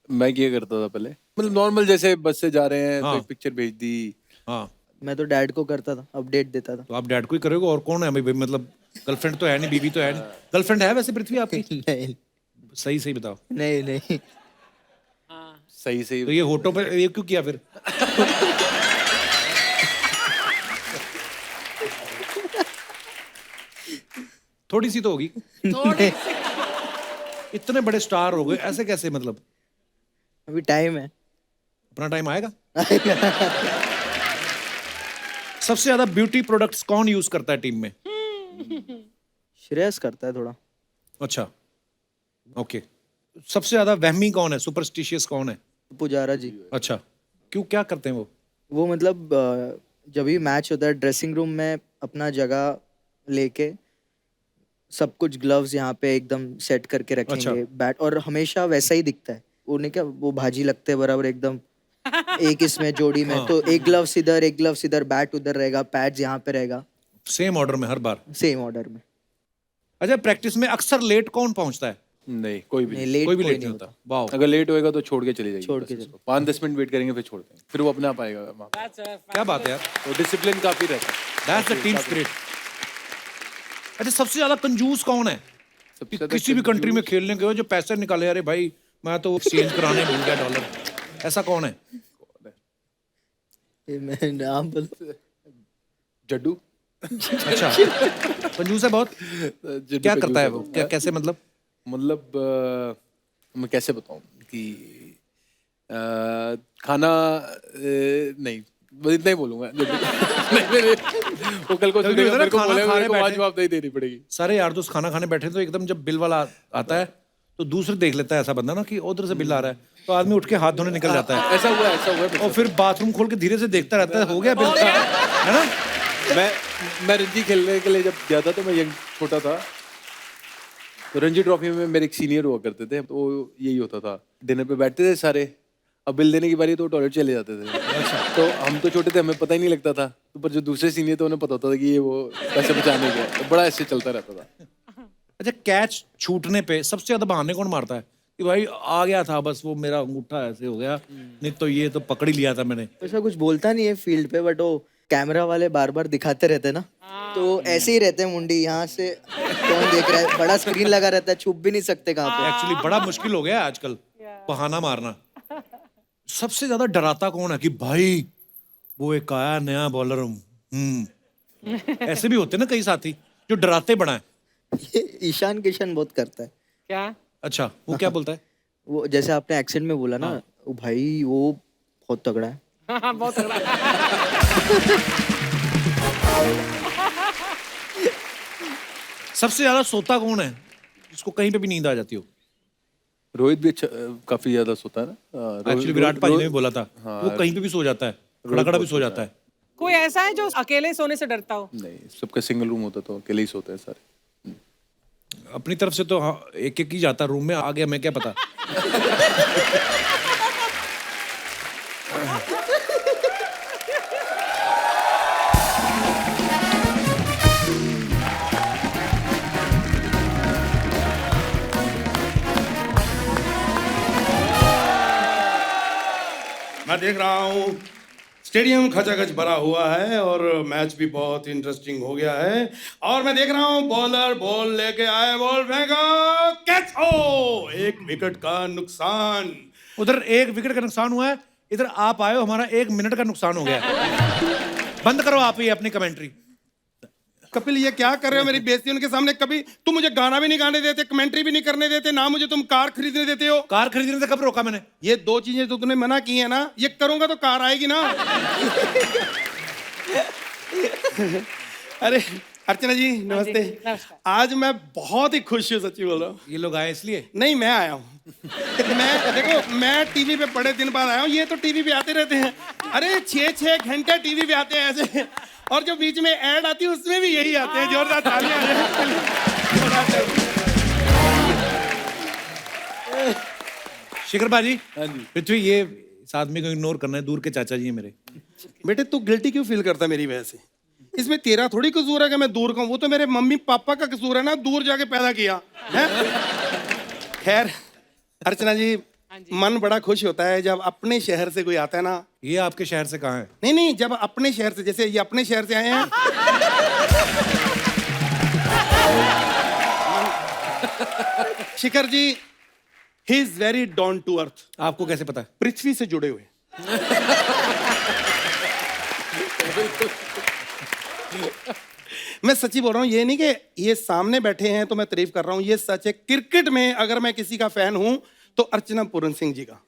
मैं ये करता था पहले, मतलब नॉर्मल जैसे बस से जा रहे हैं हाँ। तो एक पिक्चर भेज दी। हाँ, मैं तो डैड को करता था, अपडेट देता था। तो आप डैड को ही करोगे और कौन है अभी भाई? मतलब गर्लफ्रेंड तो है नहीं, बीवी तो है नहीं। गर्लफ्रेंड है वैसे पृथ्वी आपकी? नहीं सही सही बताओ। नहीं नहीं। सही सही। तो ये होठों पे ये क्यों किया फिर? थोड़ी सी तो होगी। थोड़ी इतने बड़े स्टार हो गए ऐसे कैसे? मतलब अभी टाइम है। अपना टाइम आएगा। सबसे ज्यादा ब्यूटी प्रोडक्ट्स कौन यूज करता है टीम में? श्रेयस करता है थोड़ा। अच्छा, ओके। सबसे ज्यादा वहमी कौन है, सुपरस्टिशियस कौन है? पुजारा जी। अच्छा, क्यों, क्या करते हैं वो? वो मतलब जब भी मैच होता है ड्रेसिंग रूम में अपना जगह लेके सब कुछ ग्लव्स यहाँ पे एकदम सेट करके रखेंगे। अच्छा। बैट और हमेशा वैसा ही दिखता है। उन्हें क्या वो भाजी लगते हैं बराबर एकदम एक इसमें जोड़ी में। हाँ। तो एक ग्लव्स इधर, एक ग्लव्स इधर, बैट उधर रहेगा, पैड्स यहाँ पे रहेगा, सेम ऑर्डर में हर बार? सेम ऑर्डर में। अच्छा, प्रैक्टिस में अक्सर लेट कौन पहुंचता है? नहीं, कोई भी नहीं, नहीं। लेट कोई भी लेट नहीं होता। वाह, अगर लेट होएगा तो छोड़ के चली जाएगी। छोड़ बस के उसको 5-10 मिनट वेट करेंगे फिर छोड़ देंगे, फिर वो अपने आप आएगा वहाँ पे। क्या बात है यार। तो डिसिप्लिन काफी रहता है। That's the team spirit. अच्छा, सबसे ज्यादा कंजूस कौन है? सबसे कि ज्यादा किसी भी कंट्री में खेलने गए हो जो पैसे निकाले, अरे भाई मैं तो एक्सचेंज कराने भूल गया डॉलर, ऐसा कौन है? ये मैं नाम बोलूं? जड्डू। अच्छा, कंजूस है बहुत। जड्डू क्या कंजूस करता है वो, क्या कैसे मतलब? मतलब मैं कैसे बताऊं कि खाना नहीं, बस इतना ही बोलूंगा। नहीं, वो कल को कभी-कभी सुनेगा, मेरे को खाना बोलेगा, खाने मेरे को वहाँ बैठे- जवाब नहीं देनी पड़ेगी। सारे यार दोस्त खाना खाने बैठे तो एकदम जब बिल वाला आता है तो दूसरे देख लेता है ऐसा बंदा ना कि उधर से बिल आ रहा है, तो आदमी उठ के हाथ धोने निकल जाता है ऐसा हुआ है। और फिर बाथरूम खोल के धीरे से देखता रहता है, हो गया बिल, है ना? मैं रणजी खेलने के लिए जब गया था तो मैं यंग छोटा था, तो रणजी ट्रॉफी में मेरे एक सीनियर हुआ करते थे, तो यही होता था, डिनर पे बैठते थे सारे, अब बिल देने की बारी तो टॉयलेट चले जाते थे। तो हम तो छोटे थे, हमें पता ही नहीं लगता था, तो पर जो दूसरे सीनियर थे उन्हें पता होता था कि ये वो पैसे बचाने गया, तो बड़ा ऐसे चलता रहता था। अच्छा, कैच छूटने पे सबसे ज्यादा बहाने कौन मारता है कि भाई आ गया था बस, वो मेरा अंगूठा ऐसे हो गया, नहीं तो ये तो पकड़ ही लिया था मैंने? ऐसा कुछ बोलता नहीं है फील्ड पे, बट वो कैमरा वाले बार बार दिखाते रहते हैं ना, तो ऐसे ही रहते हैं मुंडी, यहाँ से कौन देख रहा है, बड़ा स्क्रीन लगा रहता है, छुप भी नहीं सकते कहाँ पे। एक्चुअली बड़ा मुश्किल हो गया है आजकल बहाना मारना। सबसे ज्यादा डराता कौन है कि भाई वो एक आया नया बॉलर, ऐसे भी होते हैं ना कई साथी जो डराते बड़ा है। ये ईशान किशन बहुत करता है। क्या? अच्छा, वो क्या बोलता है? वो जैसे आपने एक्सेंट में बोला ना, वो भाई वो बहुत तगड़ा है। हाँ, बहुत तगड़ा। सबसे ज्यादा सोता कौन है जिसको कहीं पे भी नींद आ जाती हो? रोहित भी अच्छा, काफी ज्यादा सोता है ना। एक्चुअली विराट पाजी ने भी बोला था, हाँ, वो कहीं पे भी सो जाता है, खड़ा खड़ा भी सो जाता है। कोई ऐसा है जो अकेले सोने से डरता हो? नहीं, सबका सिंगल रूम होता तो अकेले ही सोते हैं सारे। अपनी तरफ से तो हाँ, एक एक ही जाता रूम में, आ गया मैं क्या पता। मैं देख रहा हूँ स्टेडियम खचाखच भरा हुआ है और मैच भी बहुत इंटरेस्टिंग हो गया है, और मैं देख रहा हूँ बॉलर बॉल लेके आए, बॉल फेंका, कैच हो, 1 विकेट का नुकसान। उधर 1 विकेट का नुकसान हुआ है, इधर आप आए हो, हमारा 1 मिनट का नुकसान हो गया है। बंद करो आप ये अपनी कमेंट्री। कपिल, ये क्या कर रहे हो, मेरी बेइज्जती उनके सामने। कभी तुम मुझे गाना भी नहीं गाने देते, कमेंट्री भी नहीं करने देते, ना मुझे तुम कार खरीदने देते हो। कार खरीदने से कब रोका मैंने? ये 2 चीजें तो तुमने मना की है ना, ये करूंगा तो कार आएगी ना। अरे अर्चना जी नमस्ते। नमस्कार। आज मैं बहुत ही खुश हूँ, सच्ची बोल रहा हूँ। ये लोग आए इसलिए? नहीं, मैं आया हूँ। मैं देखो, मैं टीवी पे बड़े दिन बाद आया हूँ, ये तो टीवी पे आते रहते हैं। अरे 6-6 घंटे टीवी पे आते हैं ऐसे, और जो बीच में ऐड आती है उसमें भी यही आते हैं। जोरदार तालियां। शिखर भाजी, हाँ जी। पृथ्वी, ये इस आदमी को इग्नोर करना है, दूर के चाचा जी हैं मेरे। बेटे तू गिल्टी क्यों फील करता है मेरी वजह से? इसमें तेरा थोड़ी कसूर है कि मैं दूर कहूँ, वो तो मेरे मम्मी पापा का कसूर है ना, दूर जाके पैदा किया है। खैर अर्चना जी, मन बड़ा खुश होता है जब अपने शहर से कोई आता है ना। ये आपके शहर से कहाँ है? नहीं नहीं, जब अपने शहर से, जैसे ये अपने शहर से आए हैं। Shikhar ji, he is very down to earth. आपको कैसे पता? पृथ्वी से जुड़े हुए। मैं सच्ची बोल रहा हूँ, ये नहीं कि ये सामने बैठे हैं तो मैं तारीफ कर रहा हूँ, ये सच है। क्रिकेट में अगर मैं किसी का फैन हूं तो अर्चना पूरन सिंह जी का।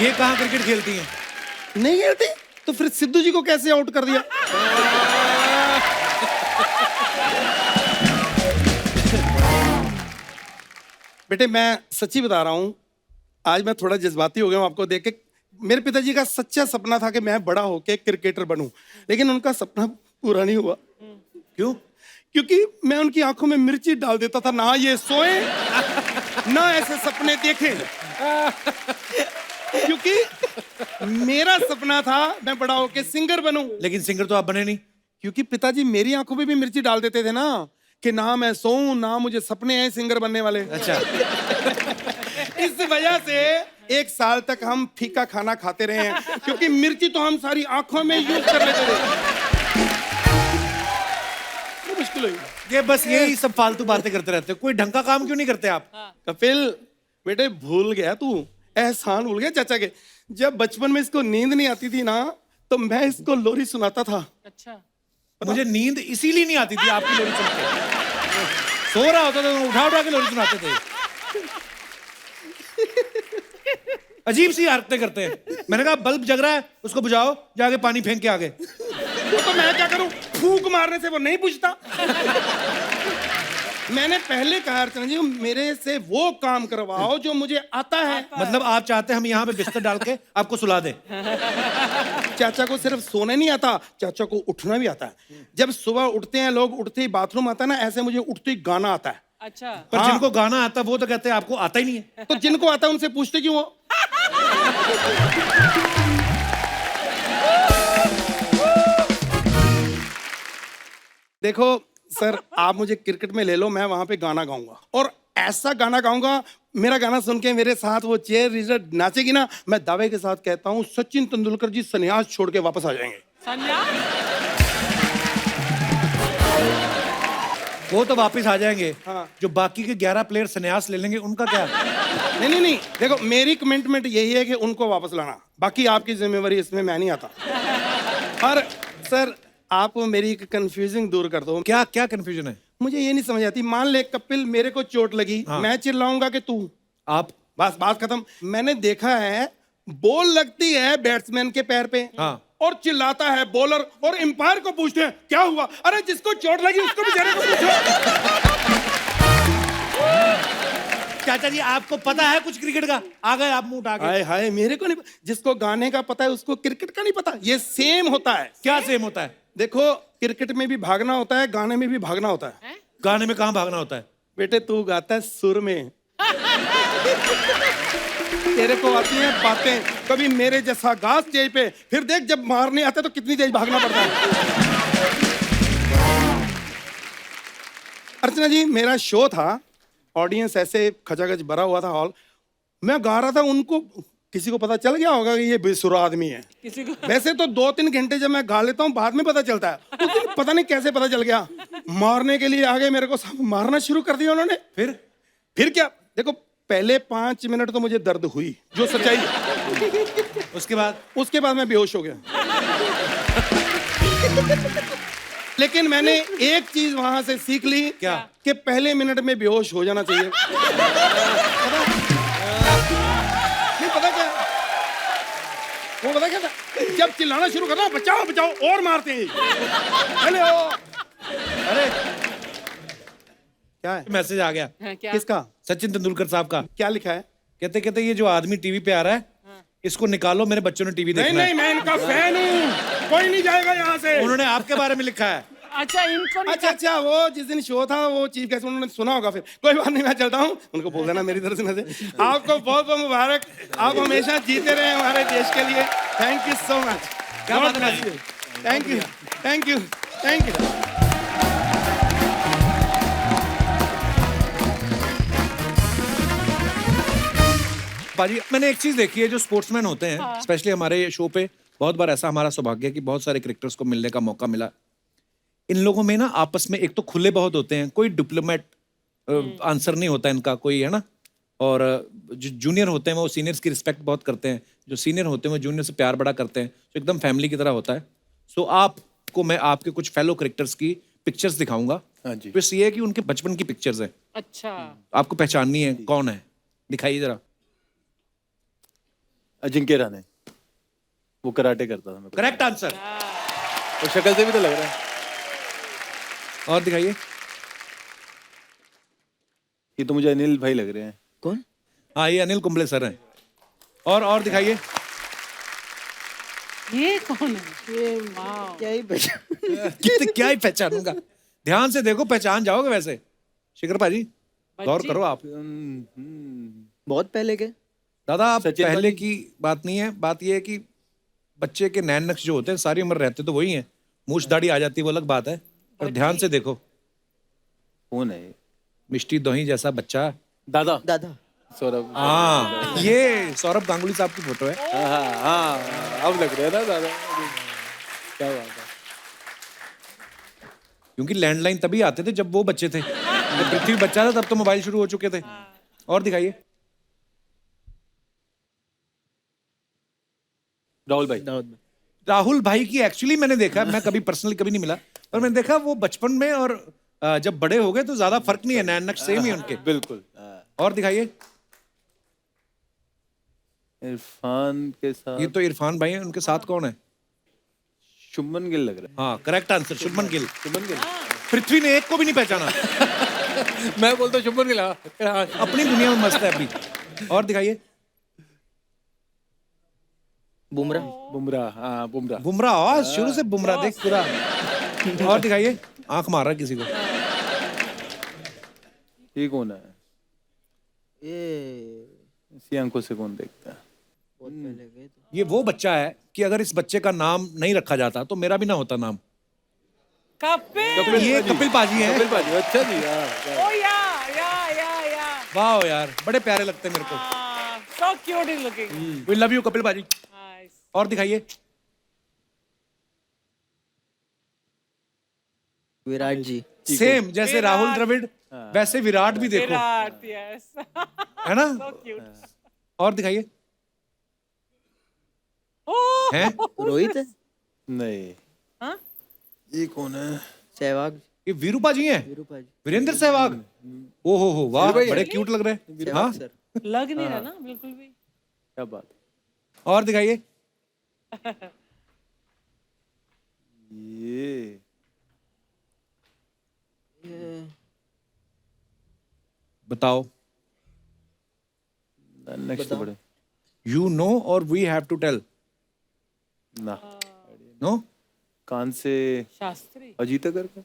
ये कहाँ क्रिकेट खेलती हैं? नहीं खेलती तो फिर सिद्धू जी को कैसे आउट कर दिया? बेटे मैं सच्ची बता रहा हूं, आज मैं थोड़ा जज्बाती हो गया हूं आपको देख के। मेरे पिताजी का सच्चा सपना था कि मैं बड़ा होके क्रिकेटर बनूं, लेकिन उनका सपना पूरा नहीं हुआ। क्यों? क्योंकि मैं उनकी आंखों में मिर्ची डाल देता था, ना ये सोए ना ऐसे सपने देखें। क्योंकि मेरा सपना था मैं बड़ा होके सिंगर बनूं, लेकिन सिंगर तो आप बने नहीं। क्योंकि पिताजी मेरी आंखों में भी मिर्ची डाल देते थे ना, कि ना मैं सोऊं ना मुझे सपने हैं सिंगर बनने वाले। अच्छा। इस वजह से 1 साल तक हम फीका खाना खाते रहे हैं, क्योंकि मिर्ची तो हम सारी आंखों में यूज कर लेते थे। मुश्किल हुई। ये बस यही सब फालतू बातें करते रहते हो, कोई ढंग का काम क्यों नहीं करते आप? कपिल बेटे, भूल गया तू, एहसान भूल गया चाचा के। जब बचपन में इसको नींद नहीं आती थी ना, तो मैं इसको लोरी सुनाता था। अच्छा, मुझे नींद इसीलिए नहीं आती थी आपकी लोरी सुन के। सो रहा होता था तो उठा उठा के लोरी सुनाते थे। अजीब सी हरकतें करते हैं। मैंने कहा बल्ब जग रहा है, उसको बुझाओ, जाके पानी फेंक के आगे। तो मैं क्या करूं, फूंक मारने से वो नहीं बुझता। मैंने पहले कहा अर्चना जी, मेरे से वो काम करवाओ जो मुझे आता है। मतलब आप चाहते हैं हम यहाँ पे बिस्तर डाल के आपको सुला दें? चाचा को सिर्फ सोने नहीं आता, चाचा को उठना भी आता है। जब सुबह उठते हैं लोग, उठते ही बाथरूम आता है ना, ऐसे मुझे उठते ही गाना आता है। अच्छा। पर हाँ। जिनको गाना आता है वो तो कहते हैं आपको आता ही नहीं है। तो जिनको आता है उनसे पूछते क्यों हो? देखो सर, आप मुझे क्रिकेट में ले लो, मैं वहां पे गाना गाऊंगा, और ऐसा गाना गाऊंगा, मेरा गाना सुन के मेरे साथ वो चेयर लीडर नाचेगी ना, मैं दावे के साथ कहता हूं सचिन तेंदुलकर जी संन्यास छोड़ के वापस आ जाएंगे। वो तो वापस आ जाएंगे। हाँ। जो बाकी के 11 प्लेयर संन्यास ले लेंगे उनका क्या? नहीं नहीं नहीं, देखो मेरी कमिटमेंट यही है कि उनको वापस लाना, बाकी आपकी जिम्मेवारी इसमें मैं नहीं आता। और सर आप मेरी एक कंफ्यूजिंग दूर कर दो। क्या क्या कंफ्यूजन है? मुझे ये नहीं समझ आती, मान ले कपिल मेरे को चोट लगी, हाँ। मैं चिल्लाऊंगा कि तू, आप? बस बात खत्म। मैंने देखा है बॉल लगती है बैट्समैन के पैर पे, हाँ। और चिल्लाता है बॉलर, और एम्पायर को पूछते हैं क्या हुआ? अरे जिसको चोट लगी उसको बेचारे को पूछो। चाचा जी आपको पता है कुछ क्रिकेट का? आ गए आप मुंह उठा के। हाय हाय, मेरे को नहीं, जिसको गाने का पता है उसको क्रिकेट का नहीं पता। ये सेम होता है। क्या सेम होता है? देखो क्रिकेट में भी भागना होता है, गाने में भी भागना होता है। गाने में कहाँ भागना होता है? बेटे तू गाता है सुर में, तेरे को आती हैं बातें, कभी मेरे जैसा गा स्टेज पे, फिर देख जब मारने आता है तो कितनी तेज भागना पड़ता है। अर्चना जी, मेरा शो था, ऑडियंस ऐसे खचाखच भरा हुआ था हॉल, मैं गा रहा था, उनको किसी को पता चल गया होगा कि ये बेसुरा आदमी है। किसी को वैसे तो 2-3 घंटे जब मैं गा लेता हूँ बाद में पता चलता है, उस दिन पता नहीं कैसे पता चल गया। मारने के लिए आगे मेरे को सब मारना शुरू कर दिया उन्होंने। फिर क्या, देखो पहले 5 मिनट तो मुझे दर्द हुई, जो सच्चाई है। उसके बाद मैं बेहोश हो गया। लेकिन मैंने एक चीज वहां से सीख ली। क्या? कि पहले मिनट में बेहोश हो जाना चाहिए। नहीं पता क्या, वो पता क्या था, जब चिल्लाना शुरू करना बचाओ बचाओ और मारते हैं। हेलो, अरे क्या है? मैसेज आ गया। क्या? किसका? सचिन तेंदुलकर साहब का। क्या लिखा है? कहते कहते ये जो आदमी टीवी पे आ रहा है इसको निकालो, मेरे बच्चों ने टीवी नहीं देखना नहीं, है। मैं इनका फैन हूँ, कोई नहीं जाएगा यहाँ से। उन्होंने आपके बारे में लिखा है। अच्छा इनको नहीं अच्छा वो जिस दिन शो था वो चीफ गेस्ट उन्होंने सुना होगा, फिर कोई बात नहीं, मैं चलता हूँ, उनको बोल देना मेरी तरफ से। आपको बहुत बहुत मुबारक, आप हमेशा जीते रहे हमारे देश के लिए। Thank you so much. क्या बात है? Thank you thank you thank you. पाजी मैंने एक चीज देखी है, जो स्पोर्ट्समैन होते हैं स्पेशली हमारे शो पे बहुत बार ऐसा हमारा सौभाग्य है कि बहुत सारे क्रिकेटर्स को मिलने का मौका मिला। इन लोगों में ना आपस में एक तो खुले बहुत होते हैं, कोई डिप्लोमेट आंसर नहीं होता इनका कोई, है ना। और जो जूनियर होते हैं वो सीनियर्स की रिस्पेक्ट बहुत करते हैं, जो सीनियर होते हैं वो जूनियर से प्यार बड़ा करते हैं, तो एकदम फैमिली की तरह होता है। सो आपको मैं आपके कुछ फेलो क्रिकेटर्स की पिक्चर्स दिखाऊंगा। हाँ जी। तो इससे ये है कि उनके बचपन की पिक्चर्स हैं, अच्छा आपको पहचाननी है कौन है, दिखाइए जरा। अजिंक्य रहाणे, वो कराटे करता था। Correct answer. तो शक्ल से भी तो लग रहा है। और दिखाइए। ये तो मुझे अनिल भाई लग रहे हैं। कौन? हाँ ये अनिल कुंबले सर हैं। और दिखाइए। ये कौन है? ये वाह, क्या ही पहचान। कितने क्या ही पहचानूंगा, ध्यान से देखो पहचान जाओगे वैसे। शिखर भाजी गौर करो आप। बहुत पहले के। दादा आप सचिन पहले भाजी। की बात नहीं है, बात ये है कि बच्चे के नैन नक्श जो होते हैं सारी उम्र रहते तो वही है, मूछ दाढ़ी आ जाती है वो अलग बात है, पर ध्यान से देखो। कौन है? मिष्टी दोही जैसा बच्चा। दादा। दादा। सौरभ। हाँ ये सौरभ गांगुली साहब की फोटो है। हाँ अब लग रहा है ना दादा। क्या बात है। क्योंकि लैंडलाइन तभी आते थे जब वो बच्चे थे, जब पृथ्वी बच्चा था तब तो मोबाइल शुरू हो चुके थे। और दिखाइए। राहुल भाई। राहुल भाई की एक्चुअली मैंने देखा, मैं कभी पर्सनली कभी नहीं मिला, पर मैंने देखा वो बचपन में और जब बड़े हो गए तो ज्यादा फर्क नहीं है, नैन नक्श सेम ही है उनके। बिल्कुल। और दिखाइए। इरफान के साथ। ये तो इरफान भाई हैं, उनके साथ कौन है? शुभमन गिल लग रहा हाँ करेक्ट आंसर, शुभमन गिल। है। शुभमन गिल। पृथ्वी ने एक को भी नहीं पहचाना। मैं बोलता हूँ शुभमन गिल। अपनी दुनिया में मस्त है अभी। और दिखाइए। बुमराह। बुमराह। हाँ बुमराह। बुमराह, शुरू से बुमराह देख पूरा। और दिखाइए। आंख मार रहा है किसी को। ये कौन है? ये इसी आंखों से कौन देखता है? बहुत पहले के। ये वो बच्चा है कि अगर इस बच्चे का नाम नहीं रखा जाता तो मेरा भी ना होता नाम। कपिल। ये कपिल पाजी हैं। कपिल पाजी। अच्छा जी। हाँ। ओ या वाह यार बड़े प्यारे लगते हैं मेरे को। so cute is looking. We love you Kapil paaji. Nice. और दिखाइए। विराट जी। सेम जैसे राहुल द्रविड़ वैसे विराट भी देखो, Virat, yes. है ना। So cute. और दिखाइए। Oh, हैं रोहित है। नहीं। हाँ? ये कौन है? सहवाग। ये वीरूपा जी हैं, वीरूपा जी। वीरेंद्र सहवाग। ओ हो वाह वीरू भाई बड़े है? क्यूट लग रहे हैं। हाँ सहवाग सर। लग नहीं रहा ना बिल्कुल भी. क्या बात है। और दिखाइए। ये बताओ। नेक्स्ट बड़े। यू नो और वी हैव टू टेल। ना। नो। कान से शास्त्री. अजीत अगर का?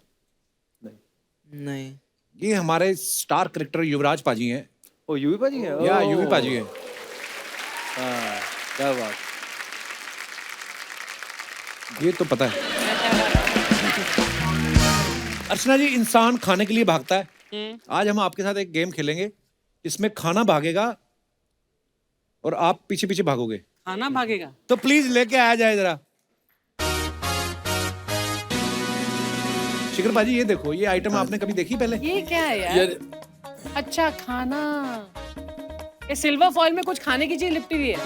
नहीं। नहीं। ये हमारे स्टार क्रिकेटर युवराज पाजी हैं। ओ यूवी पाजी है। या ओ। यूवी पाजी हैं। हाँ क्या बात। ये तो पता है। अर्चना जी, इंसान खाने के लिए भागता है। आज हम आपके साथ एक गेम खेलेंगे जिसमें खाना भागेगा और आप पीछे पीछे भागोगे। खाना भागेगा. तो प्लीज लेके आया जाए जरा। शिखर भाजी ये देखो, ये आइटम आपने कभी देखी पहले? ये क्या है यार? अच्छा खाना. ये सिल्वर फॉइल में कुछ खाने की चीज लिपटी हुई है.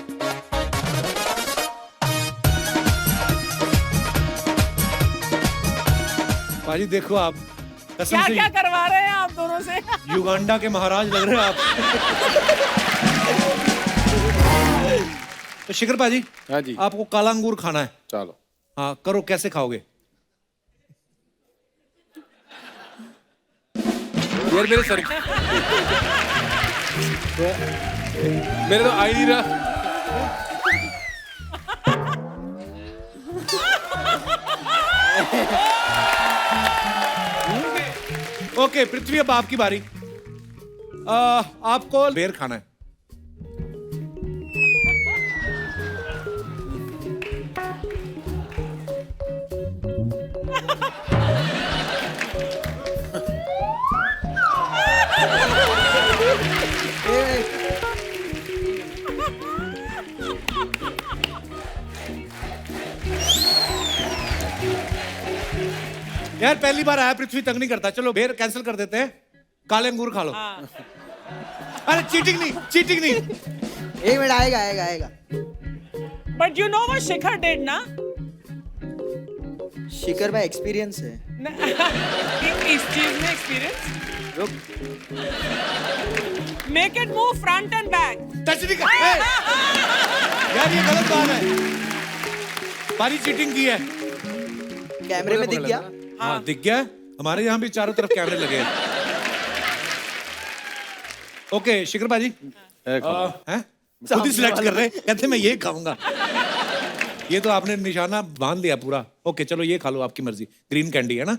भाजी देखो आप, कसम क्या से क्या करवा रहे हैं आप दोनों से? युगांडा के महाराज लग रहे हैं आप। तो शिखर भाजी, हाँ जी। आपको काला अंगूर खाना है। चलो। हाँ करो, कैसे खाओगे? यार मेरे सर मेरे तो आ ही नहीं रहा। ओके पृथ्वी, अब आपकी बारी। आपको बेर खाना है। यार पहली बार आया, पृथ्वी तंग नहीं करता। चलो बेर कैंसिल कर देते हैं, काले अंगूर खा लो। अरे चीटिंग नहीं, चीटिंग नहीं। 1 मिनट, आएगा आएगा आएगा। But you know what Shikhar did, na? शिखर भाई एक्सपीरियंस है। इस चीज में एक्सपीरियंस। रुक, Make it move front and back. Touch नहीं कर। यार ये गलत बात है, बारी चीटिंग की है। कैमरे में दिख गया? हाँ दिख गया। हमारे यहाँ भी चारों तरफ कैमरे लगे हैं। ओके शिखर भाजी, हैं खुद ही सिलेक्ट कर रहे, कहते मैं ये खाऊंगा। ये तो आपने निशाना बांध लिया पूरा। ओके चलो ये खा लो, आपकी मर्जी। ग्रीन कैंडी है ना?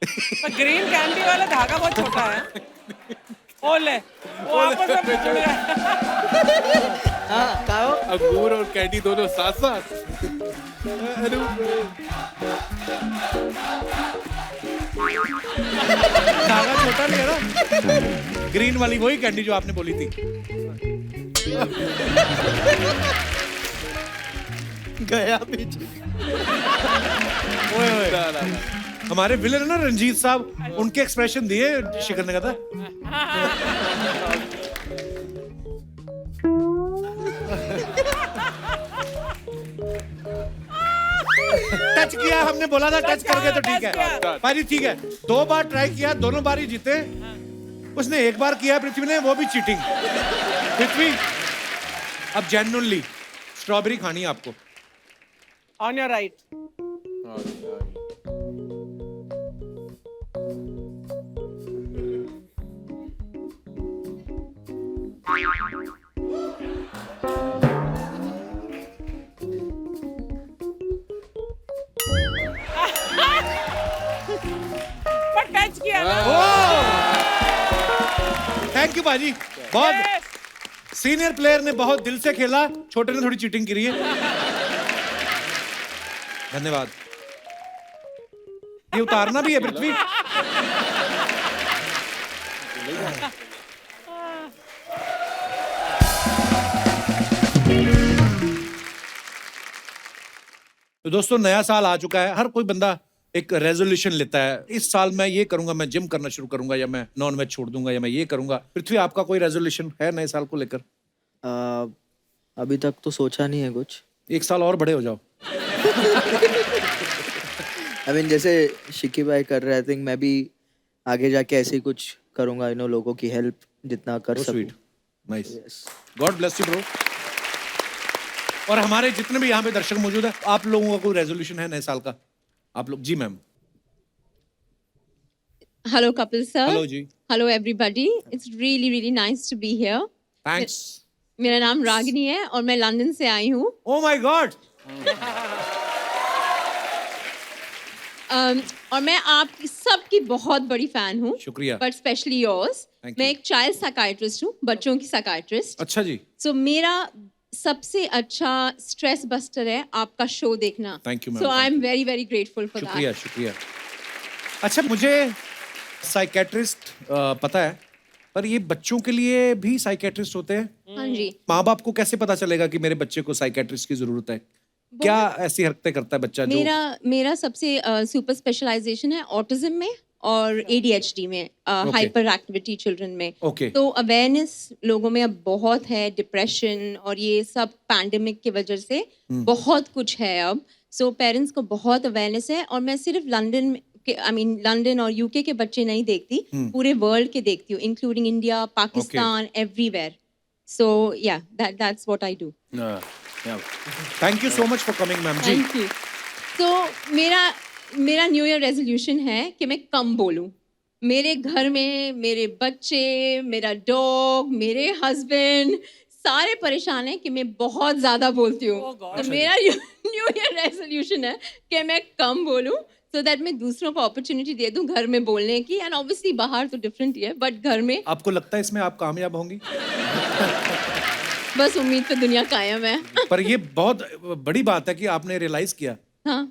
पर ग्रीन कैंडी वाला धागा बहुत छोटा है। ओ ले, वो आपस में जुड़ गया। हाँ, खाओ। अंगूर और कैंडी दोनों साथ साथ। धागा छोटा नहीं है ना? ग्रीन वाली वही कैंडी जो आपने बोली थी। गया पीछे। ओए ओए, हमारे विलन है ना रंजीत साहब, उनके एक्सप्रेशन दिए शिखर ने कहा था। टच किया, हमने बोला था टच करके तो ठीक है। भाई ठीक है, 2 बार ट्राई किया, दोनों बार ही जीते। उसने 1 बार किया पृथ्वी ने, वो भी चीटिंग। पृथ्वी अब जेन्युइनली स्ट्रॉबेरी खानी है आपको। On your right. पर टच किया ना। थैंक यू बाजी, बहुत सीनियर प्लेयर ने बहुत दिल से खेला, छोटे ने थोड़ी चीटिंग करी है। धन्यवाद। ये उतारना भी है पृथ्वी। तो दोस्तों नया साल आ चुका है, हर कोई बंदा एक रेजोल्यूशन लेता है। इस साल मैं ये करूंगा, मैं जिम करना शुरू करूंगा, या मैं नॉन वेज छोड़ दूंगा, या मैं ये करूंगा। पृथ्वी आपका कोई रेजोल्यूशन है नए साल को लेकर? अभी तक तो सोचा नहीं है कुछ। 1 साल और बड़े हो जाओ। आई मीन जैसे शिकी भाई कर रहे, आई थिंक मैं भी आगे जाके ऐसे ही कुछ करूंगा, लोगों की हेल्प जितना कर सकूं। Sweet, nice, God bless you bro. और हमारे जितने भी यहाँ पे दर्शक मौजूद हैं, आप लोगों का कोई रेजोल्यूशन है नए साल का? आप लोग। जी ma'am. Hello, Kapil sir. Hello जी। Hello, everybody. It's really, really nice to be here. Thanks. मेरा नाम रागिनी है और मैं लंदन से आई हूँ। Oh my God. और मैं आपकी सबकी बहुत बड़ी फैन हूँ। शुक्रिया। But specially yours. Thank मैं you. एक चाइल्ड साइकाइट्रिस्ट हूँ, बच्चों की साइकाइट्रिस्ट। अच्छा जी। सो मेरा सबसे अच्छा स्ट्रेस बस्टर है आपका शो देखना। Thank you, ma'am. So I Thank am you. Very very grateful for शुक्रिया दैट। शुक्रिया। अच्छा मुझे साइकेट्रिस्ट पता है, पर ये बच्चों के लिए भी साइकेट्रिस्ट होते हैं? हाँ जी। माँ बाप को कैसे पता चलेगा कि मेरे बच्चे को साइकेट्रिस्ट की जरूरत है? क्या ऐसी हरकतें करता है बच्चा जो? मेरा सबसे सुपर स्पेशलाइजेशन है ऑटिज्म में और ADHD में, हाइपर एक्टिविटी चिल्ड्रन में। Okay. तो अवेयरनेस लोगों में अब बहुत है, डिप्रेशन और ये सब पैंडेमिक की वजह से बहुत कुछ है अब। सो पेरेंट्स को बहुत अवेयरनेस है। और मैं सिर्फ लंदन लंदन और UK के बच्चे नहीं देखती, पूरे वर्ल्ड के देखती हूँ, including India, Pakistan, everywhere. So yeah that's what I do. Thank you so much for coming ma'am ji. Thank you. तो मेरा न्यू ईयर रेजोल्यूशन है कि मैं कम बोलूं। मेरे घर में मेरे बच्चे, मेरा डॉग, मेरे हस्बैंड सारे परेशान हैं कि मैं बहुत ज्यादा बोलती हूँ तो मेरा न्यू ईयर रेजोल्यूशन है कि मैं कम बोलूँ सो दैट मैं दूसरों को अपॉर्चुनिटी दे दूं घर में बोलने की एंड ऑब्वियसली बाहर तो डिफरेंट ही है बट घर में आपको लगता है इसमें आप कामयाब होंगी? बस उम्मीद पे दुनिया कायम है पर ये बहुत बड़ी बात है कि आपने रियलाइज किया। हाँ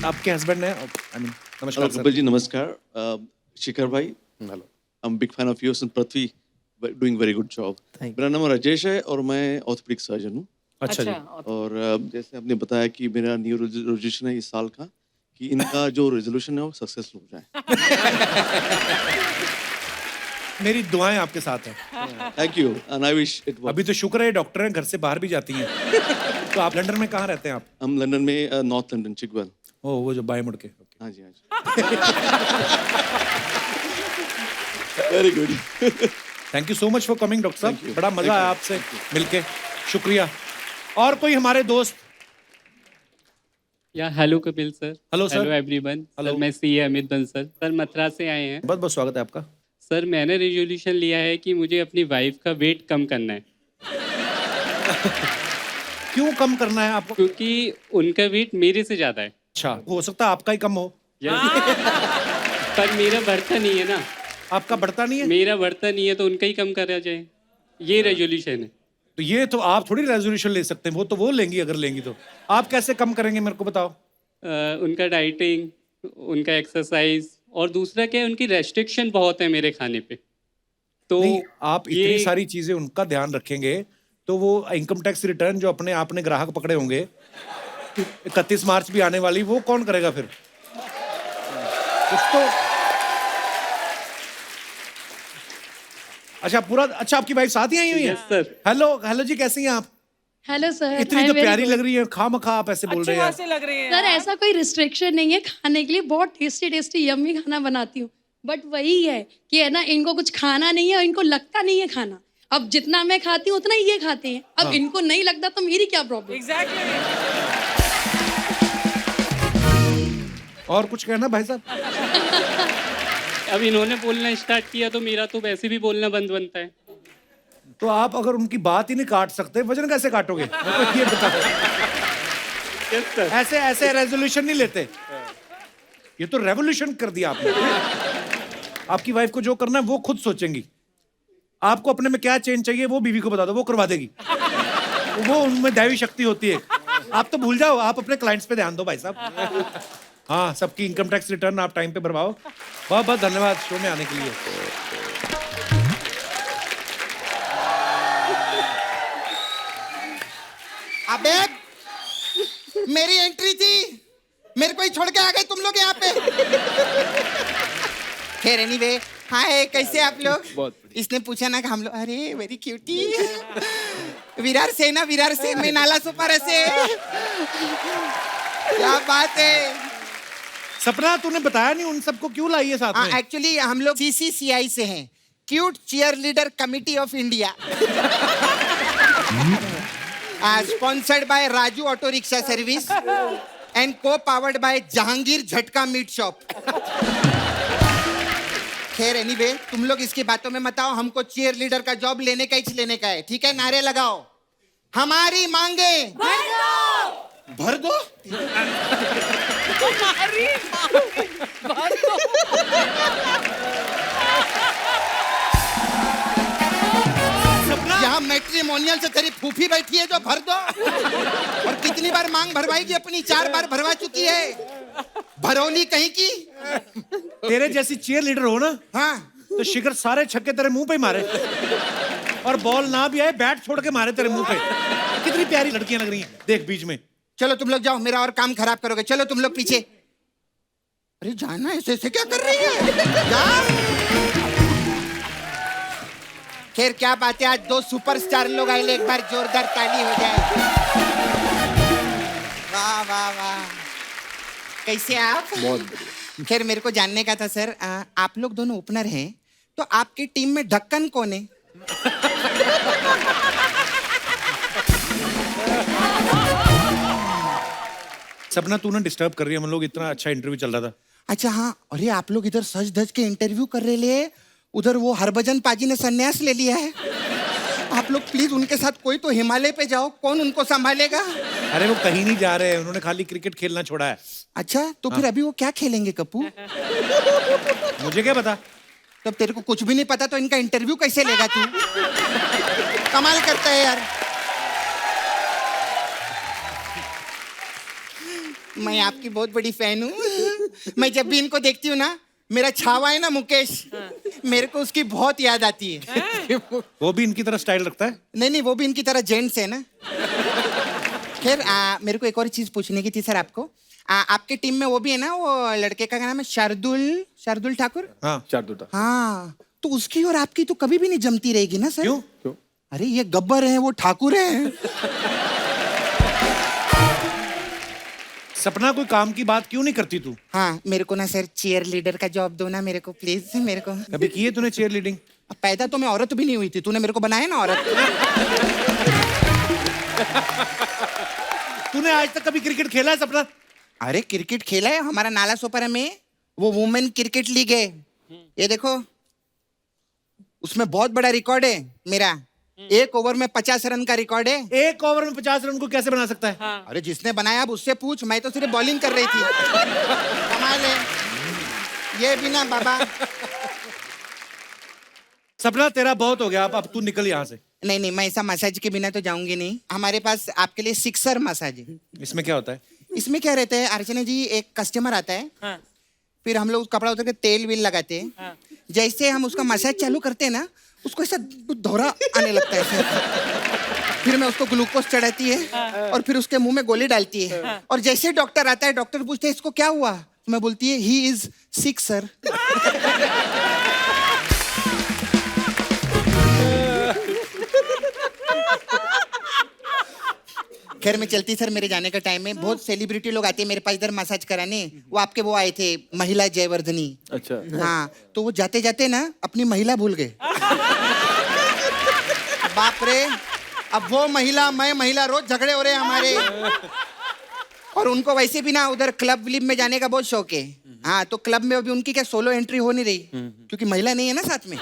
आपके हस्बैंड है आई मीन नमस्कार कपिल सर। जी नमस्कार शिखर भाई hello I am big fan of yours and Prithvi doing very good job. Thank मेरा नाम राजेश है और मैं ऑर्थोपेडिक सर्जन हूँ अच्छा जी। और जैसे आपने बताया कि मेरा न्यू रेजोल्यूशन है इस साल का कि इनका जो रेजोल्यूशन है वो सक्सेसफुल हो जाए। मेरी दुआएं आपके साथ हैं। Thank you and I wish it अभी तो शुक्र है डॉक्टर हैं, घर से बाहर भी जाती हैं। तो आप लंदन में कहाँ रहते हैं आप? हम लंदन में नॉर्थ लंदन चिकवेल। ओ वो जो बाएं मुड़ के। हाँ जी हाँ जी very good. Thank you so much for coming doctor Thank साहब, you. बड़ा Thank मजा आया you. आपसे मिलके, शुक्रिया। और कोई हमारे दोस्त? या hello Kapil sir. Hello sir. Hello everyone. Hello. Sir मैं सीए अमित बंसल सर मथुरा से आए हैं। बहुत बहुत स्वागत है आपका। सर मैंने रेजोल्यूशन लिया है कि मुझे अपनी वाइफ का वेट कम करना है क्यों कम करना है आपको? क्योंकि उनका वेट मेरे से ज़्यादा है। अच्छा, हो सकता है आपका ही कम हो। पर मेरा बढ़ता नहीं है ना। आपका बढ़ता नहीं है? मेरा बढ़ता नहीं है तो उनका ही कम करा जाए, ये रेजोल्यूशन है। तो ये तो आप थोड़ी रेजोल्यूशन ले सकते हैं, वो तो वो लेंगी अगर लेंगी तो। आप कैसे कम करेंगे मेरे को बताओ। उनका डाइटिंग, उनका एक्सरसाइज और दूसरा क्या है उनकी रेस्ट्रिक्शन बहुत है मेरे खाने पे। तो नहीं, आप इतनी ये सारी चीजें उनका ध्यान रखेंगे तो वो इनकम टैक्स रिटर्न जो अपने आपने ग्राहक पकड़े होंगे 31 मार्च भी आने वाली, वो कौन करेगा फिर? कुछ तो अच्छा पूरा अच्छा आपकी वाइफ साथ ही आई हुई है? Yes sir. हेलो हेलो जी, कैसी हैं आप? Hello sir. इतनी तो प्यारी लग रही है, खामखा आप ऐसे बोल रहे हैं। अच्छी लग रही है सर ऐसा कोई रिस्ट्रिक्शन नहीं है खाने के लिए, बहुत टेस्टी टेस्टी यम्मी खाना बनाती हूँ। बट वही है कि है ना, इनको कुछ खाना नहीं है और इनको लगता नहीं है खाना। अब जितना मैं खाती हूँ उतना ही ये खाते हैं। अब इनको नहीं लगता तो मेरी क्या प्रॉब्लम। एग्जैक्टली। और कुछ कहना भाई साहब? अब इन्होंने बोलना स्टार्ट किया तो मेरा तो वैसे भी बोलना बंद बनता है। तो आप अगर उनकी बात ही नहीं काट सकते, वजन कैसे काटोगे? मेरे को ये बताओ। ऐसे ऐसे रेजोल्यूशन नहीं लेते। ये तो रेवोल्यूशन कर दिया आपने। आपकी वाइफ को जो करना है वो खुद सोचेंगी। आपको अपने में क्या चेंज चाहिए वो बीवी को बता दो, वो करवा देगी। वो उनमें दैवी शक्ति होती है। आप तो भूल जाओ, आप अपने क्लाइंट्स पे ध्यान दो भाई साहब। हाँ, सबकी इनकम टैक्स रिटर्न आप टाइम पे भरवाओ। बहुत बहुत धन्यवाद शो में आने के लिए। अबे मेरी एंट्री थी, मेरे को ही छोड़ के आ गए तुम लोग यहाँ पे। खैर एनीवे, हाय कैसे आप लोग? इसने पूछा ना कि हम लोग, अरे वेरी क्यूटी विरार से ना, विरार से मैं नाला सुपारा से। क्या बात है। सपना तूने बताया नहीं उन सबको क्यों लाई है साथ में? एक्चुअली हम लोग CCCI से हैं, cute cheerleader committee of India, sponsored by Raju auto rickshaw service and co powered by Jahangir Jhatka meat shop. खैर एनीवे, तुम लोग इसकी बातों में मत आओ, हमको चीयर लीडर का जॉब लेने का ही लेने का है, ठीक है? नारे लगाओ, हमारी मांगे भर दो। यहाँ मैट्रिमोनियल से तेरी फूफी बैठी है जो भर दो। और कितनी बार मांग भरवाएगी अपनी? 4 बार भरवा चुकी है, भरौली कहीं की। तेरे जैसी चीयर लीडर हो ना, हाँ तो शिखर सारे छक्के तेरे मुंह पे ही मारे, और बॉल ना भी आए बैट छोड़ के मारे तेरे मुंह पे। कितनी प्यारी लड़कियां लग रही हैं, देख बीच में। चलो तुम लोग जाओ, मेरा और काम खराब करोगे। चलो तुम लोग पीछे। अरे जाना, ऐसे ऐसे क्या कर रही है? जा। खैर क्या बात है, आज 2 सुपरस्टार लोग आए, एक बार जोरदार ताली हो जाए। वाह वाह वाह, कैसे आप? बहुत बढ़िया। खैर मेरे को जानने का था सर, आप लोग दोनों ओपनर हैं, तो आपकी टीम में ढक्कन कौन है? सपना तू ना डिस्टर्ब कर रही है, हम लोग इतना अच्छा इंटरव्यू चल रहा था। अच्छा हाँ, अरे आप लोग इधर सज धज के इंटरव्यू कर रहे ले, उधर वो हरभजन पाजी ने संन्यास ले लिया है। आप लोग प्लीज उनके साथ कोई तो हिमालय पे जाओ, कौन उनको संभालेगा? अरे वो कहीं नहीं जा रहे हैं, उन्होंने खाली क्रिकेट खेलना छोड़ा है। अच्छा तो फिर अभी वो क्या खेलेंगे कप्पू? मुझे क्या पता? तब तेरे को कुछ भी नहीं पता तो इनका इंटरव्यू कैसे लेगा तू? कमाल करता है यार। मैं आपकी बहुत बड़ी फैन हूँ। मैं जब भी इनको देखती हूँ ना, मेरा छावा है ना मुकेश, मेरे को उसकी बहुत याद आती है। वो भी इनकी तरह स्टाइल रखता है? नहीं वो भी इनकी तरह जेंट्स है ना। खैर मेरे को एक और चीज पूछने की थी सर आपको। आपके टीम में वो भी है ना, वो लड़के का नाम है शार्दुल ठाकुर? हाँ शार्दुल ठाकुर। हाँ तो उसकी और आपकी तो कभी भी नहीं जमती रहेगी ना सर? क्यों? अरे ये गब्बर है, वो ठाकुर है। सपना कोई काम की बात क्यों नहीं करती तू? हाँ मेरे को ना सर चीयर लीडर का जॉब दो ना मेरे को प्लीज, मेरे को। कभी की है तूने चीयर लीडिंग? पैदा तो मैं औरत भी नहीं हुई थी, तूने मेरे को बनाया ना औरत। तूने आज तक कभी क्रिकेट खेला है सपना? अरे क्रिकेट खेला है, हमारा नाला सोपारा में वो वुमेन क्रिकेट लीग है, ये देखो उसमें बहुत बड़ा रिकॉर्ड है मेरा। 1 ओवर में 50 रन का रिकॉर्ड है। 1 ओवर में 50 रन को कैसे बना सकता है? हाँ। अरे जिसने बनाया अब उससे पूछ, मैं तो सिर्फ बॉलिंग कर रही थी। कमाल है ये भी ना बाबा। सपना तेरा बहुत हो गया, अब तू निकल यहाँ से। नहीं मैं ऐसा मसाज के बिना तो जाऊंगी नहीं। हमारे पास आपके लिए सिक्सर मसाज है। इसमें क्या होता है? इसमें क्या रहता है अर्चना जी, एक कस्टमर आता है, हाँ। फिर हम लोग कपड़ा उतर के तेल वेल लगाते हैं, हाँ। जैसे हम उसका मसाज चालू करते हैं ना, उसको ऐसा धोरा आने लगता है ऐसे। फिर मैं उसको ग्लूकोज चढ़ाती है और फिर उसके मुंह में गोली डालती है, और जैसे डॉक्टर आता है, डॉक्टर पूछते हैं इसको क्या हुआ, तो मैं बोलती है ही इज सिक सर। खैर मैं चलती सर, मेरे जाने का टाइम है। बहुत सेलिब्रिटी लोग आते हैं मेरे पास इधर मसाज कराने। वो आपके वो आए थे महिला जयवर्धनी। अच्छा। हाँ तो वो जाते जाते ना अपनी महिला भूल गए। बाप रे, अब वो महिला मैं महिला रोज झगड़े हो रहे हैं हमारे। और उनको वैसे भी ना उधर क्लब विलब में जाने का बहुत शौक है। हाँ तो क्लब में अभी उनकी क्या सोलो एंट्री हो नहीं रही, क्योंकि महिला नहीं है ना साथ में।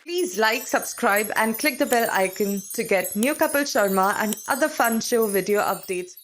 Please like, subscribe and click the bell icon to get new Kapil Sharma and other fun show video updates.